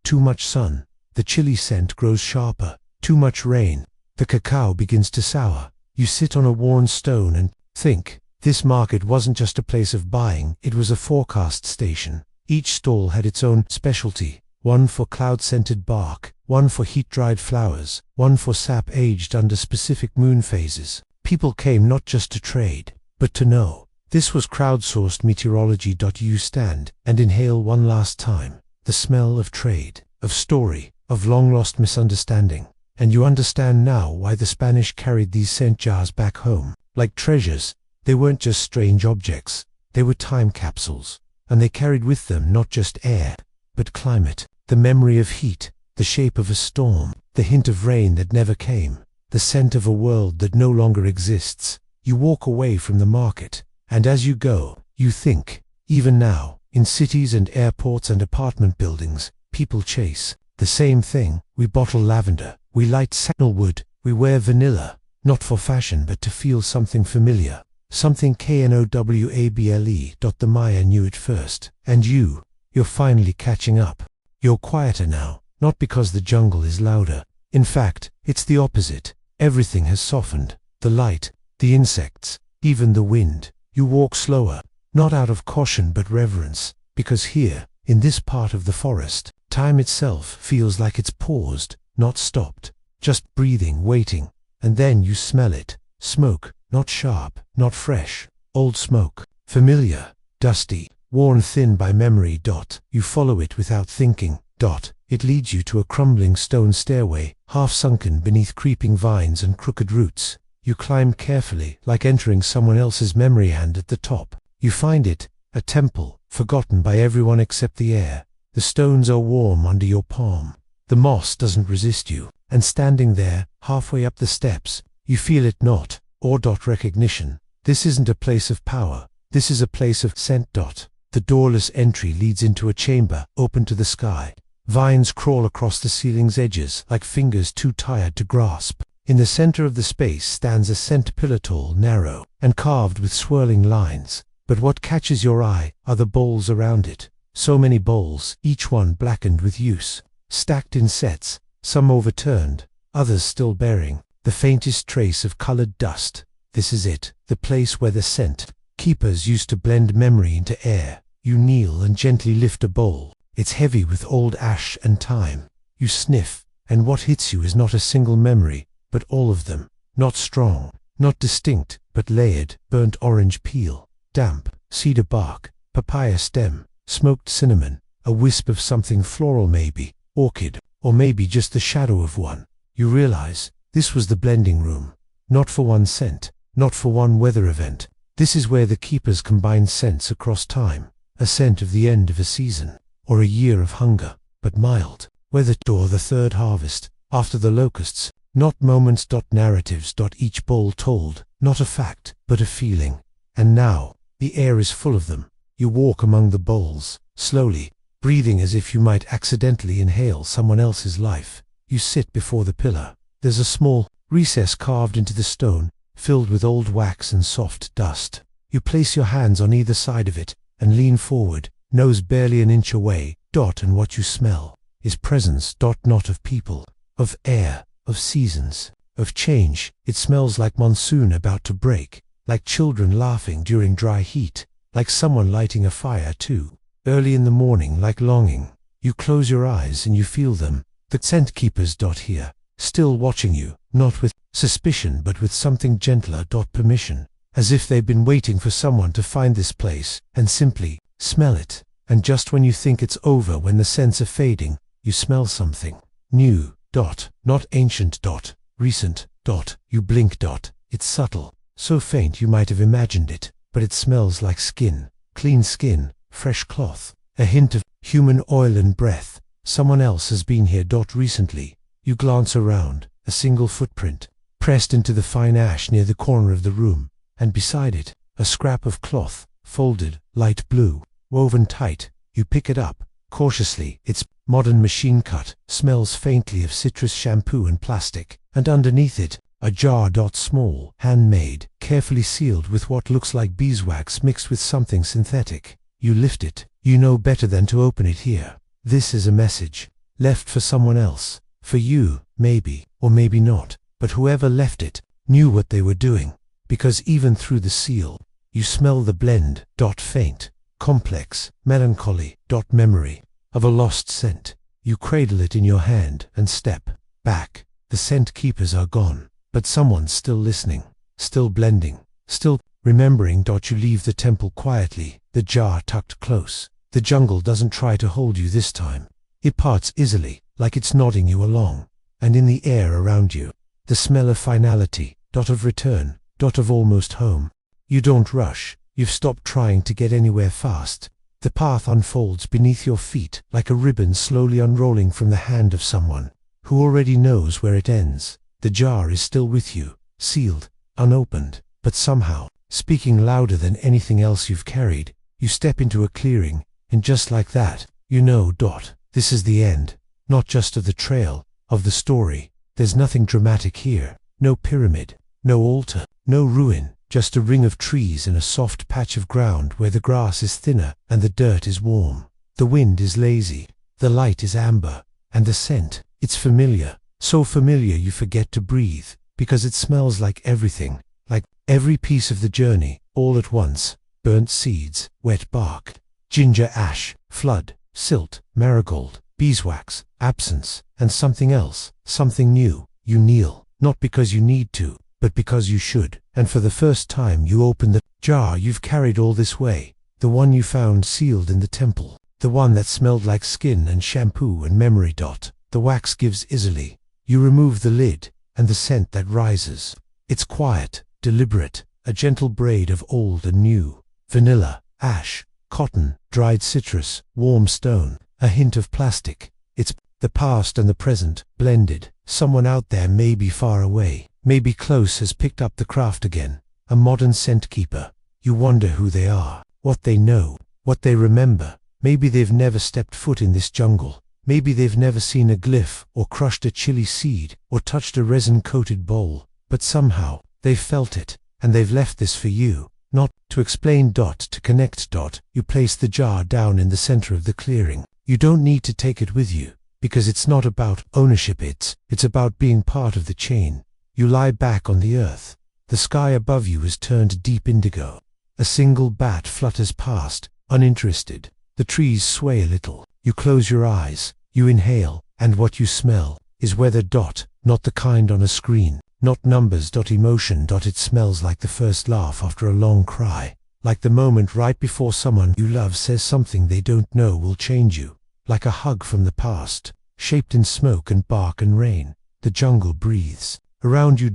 Too much sun, the chili scent grows sharper. Too much rain, the cacao begins to sour. You sit on a worn stone and think. This market wasn't just a place of buying, it was a forecast station. Each stall had its own specialty, one for cloud-scented bark, one for heat-dried flowers, one for sap aged under specific moon phases. People came not just to trade, but to know. This was crowdsourced meteorology. You stand and inhale one last time, the smell of trade, of story, of long-lost misunderstanding. And you understand now why the Spanish carried these scent jars back home. Like treasures, they weren't just strange objects, they were time capsules. And they carried with them not just air, but climate, the memory of heat, the shape of a storm, the hint of rain that never came, the scent of a world that no longer exists. You walk away from the market, and as you go, you think. Even now, in cities and airports and apartment buildings, people chase the same thing. We bottle lavender, we light sandalwood, we wear vanilla, not for fashion but to feel something familiar, something knowable. The Maya knew it first, and you're finally catching up. You're quieter now, not because the jungle is louder. In fact, it's the opposite. Everything has softened. The light, the insects, even the wind. You walk slower, not out of caution but reverence, because here, in this part of the forest, time itself feels like it's paused, not stopped, just breathing, waiting. And then you smell it. Smoke, not sharp, not fresh, old smoke, familiar, dusty, worn thin by memory. You follow it without thinking. It leads you to a crumbling stone stairway, half sunken beneath creeping vines and crooked roots. You climb carefully, like entering someone else's memory, and at the top, you find it, a temple, forgotten by everyone except the air. The stones are warm under your palm. The moss doesn't resist you, and standing there, halfway up the steps, you feel it not, or recognition. This isn't a place of power, this is a place of scent. The doorless entry leads into a chamber, open to the sky. Vines crawl across the ceiling's edges, like fingers too tired to grasp. In the center of the space stands a scent pillar, tall, narrow, and carved with swirling lines. But what catches your eye are the bowls around it. So many bowls, each one blackened with use, stacked in sets, some overturned, others still bearing the faintest trace of colored dust. This is it, the place where the scent keepers used to blend memory into air. You kneel and gently lift a bowl. It's heavy with old ash and time. You sniff, and what hits you is not a single memory, but all of them. Not strong, not distinct, but layered. Burnt orange peel, damp cedar bark, papaya stem, smoked cinnamon, a wisp of something floral, maybe orchid, or maybe just the shadow of one. You realize this was the blending room. Not for one scent, not for one weather event. This is where the keepers combined scents across time. A scent of the end of a season, or a year of hunger, but mild. Weather or the third harvest, after the locusts. Not moments. Narratives. Each bowl told, not a fact, but a feeling. And now, the air is full of them. You walk among the bowls, slowly, breathing as if you might accidentally inhale someone else's life. You sit before the pillar. There's a small recess carved into the stone, filled with old wax and soft dust. You place your hands on either side of it and lean forward, nose barely an inch away. And what you smell is presence. Not of people, of air, of seasons, of change. It smells like monsoon about to break, like children laughing during dry heat, like someone lighting a fire too, early in the morning, like longing. You close your eyes and you feel them, the scent keepers. Here, still watching you, not with suspicion but with something gentler. Permission, as if they've been waiting for someone to find this place and simply smell it. And just when you think it's over, when the scents are fading, you smell something new. Not ancient. Recent. You blink. It's subtle, so faint you might have imagined it, but it smells like skin, clean skin, fresh cloth, a hint of human oil and breath. Someone else has been here. Recently. You glance around, a single footprint, pressed into the fine ash near the corner of the room, and beside it, a scrap of cloth, folded, light blue, woven tight. You pick it up, cautiously. It's modern, machine cut, smells faintly of citrus, shampoo and plastic, and underneath it, a jar. Small, handmade, carefully sealed with what looks like beeswax mixed with something synthetic. You lift it. You know better than to open it here. This is a message, left for someone else, for you, maybe, or maybe not, but whoever left it knew what they were doing, because even through the seal, you smell the blend. Faint, complex, melancholy. Memory of a lost scent. You cradle it in your hand and step back. The scent keepers are gone, but someone's still listening, still blending, still remembering. You leave the temple quietly, the jar tucked close. The jungle doesn't try to hold you this time. It parts easily, like it's nodding you along. And in the air around you, the smell of finality. Of return. Of almost home. You don't rush. You've stopped trying to get anywhere fast. The path unfolds beneath your feet like a ribbon slowly unrolling from the hand of someone who already knows where it ends. The jar is still with you, sealed, unopened, but somehow, speaking louder than anything else you've carried. You step into a clearing, and just like that, you know. This is the end, not just of the trail, of the story. There's nothing dramatic here, no pyramid, no altar, no ruin. Just a ring of trees and a soft patch of ground where the grass is thinner and the dirt is warm. The wind is lazy, the light is amber, and the scent, it's familiar, so familiar you forget to breathe, because it smells like everything, like every piece of the journey, all at once. Burnt seeds, wet bark, ginger ash, flood, silt, marigold, beeswax, absence, and something else, something new. You kneel, not because you need to, but because you should, and for the first time you open the jar you've carried all this way, the one you found sealed in the temple, the one that smelled like skin and shampoo and memory. The wax gives easily. You remove the lid, and the scent that rises. It's quiet, deliberate, a gentle braid of old and new. Vanilla, ash, cotton, dried citrus, warm stone, a hint of plastic. It's the past and the present, blended. Someone out there, maybe far away, maybe close, has picked up the craft again. A modern scent keeper. You wonder who they are, what they know, what they remember. Maybe they've never stepped foot in this jungle. Maybe they've never seen a glyph, or crushed a chili seed, or touched a resin-coated bowl. But somehow, they've felt it, and they've left this for you. Not to explain. To connect. You place the jar down in the center of the clearing. You don't need to take it with you, because it's not about ownership. It's about being part of the chain. You lie back on the earth. The sky above you is turned deep indigo. A single bat flutters past, uninterested. The trees sway a little. You close your eyes. You inhale, and what you smell is weather. Not the kind on a screen. Not numbers. Emotion. It smells like the first laugh after a long cry. Like the moment right before someone you love says something they don't know will change you. Like a hug from the past, shaped in smoke and bark and rain. The jungle breathes around you.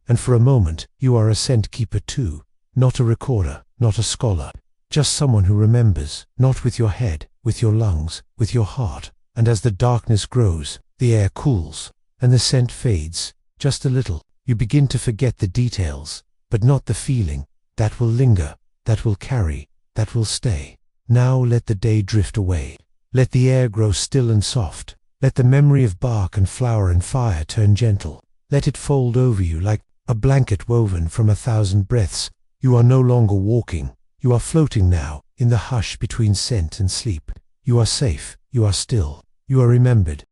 And for a moment, you are a scent keeper too. Not a recorder, not a scholar. Just someone who remembers, not with your head, with your lungs, with your heart. And as the darkness grows, the air cools, and the scent fades, just a little. You begin to forget the details, but not the feeling. That will linger, that will carry, that will stay. Now let the day drift away. Let the air grow still and soft. Let the memory of bark and flower and fire turn gentle. Let it fold over you like a blanket woven from 1,000 breaths. You are no longer walking. You are floating now, in the hush between scent and sleep. You are safe. You are still. You are remembered.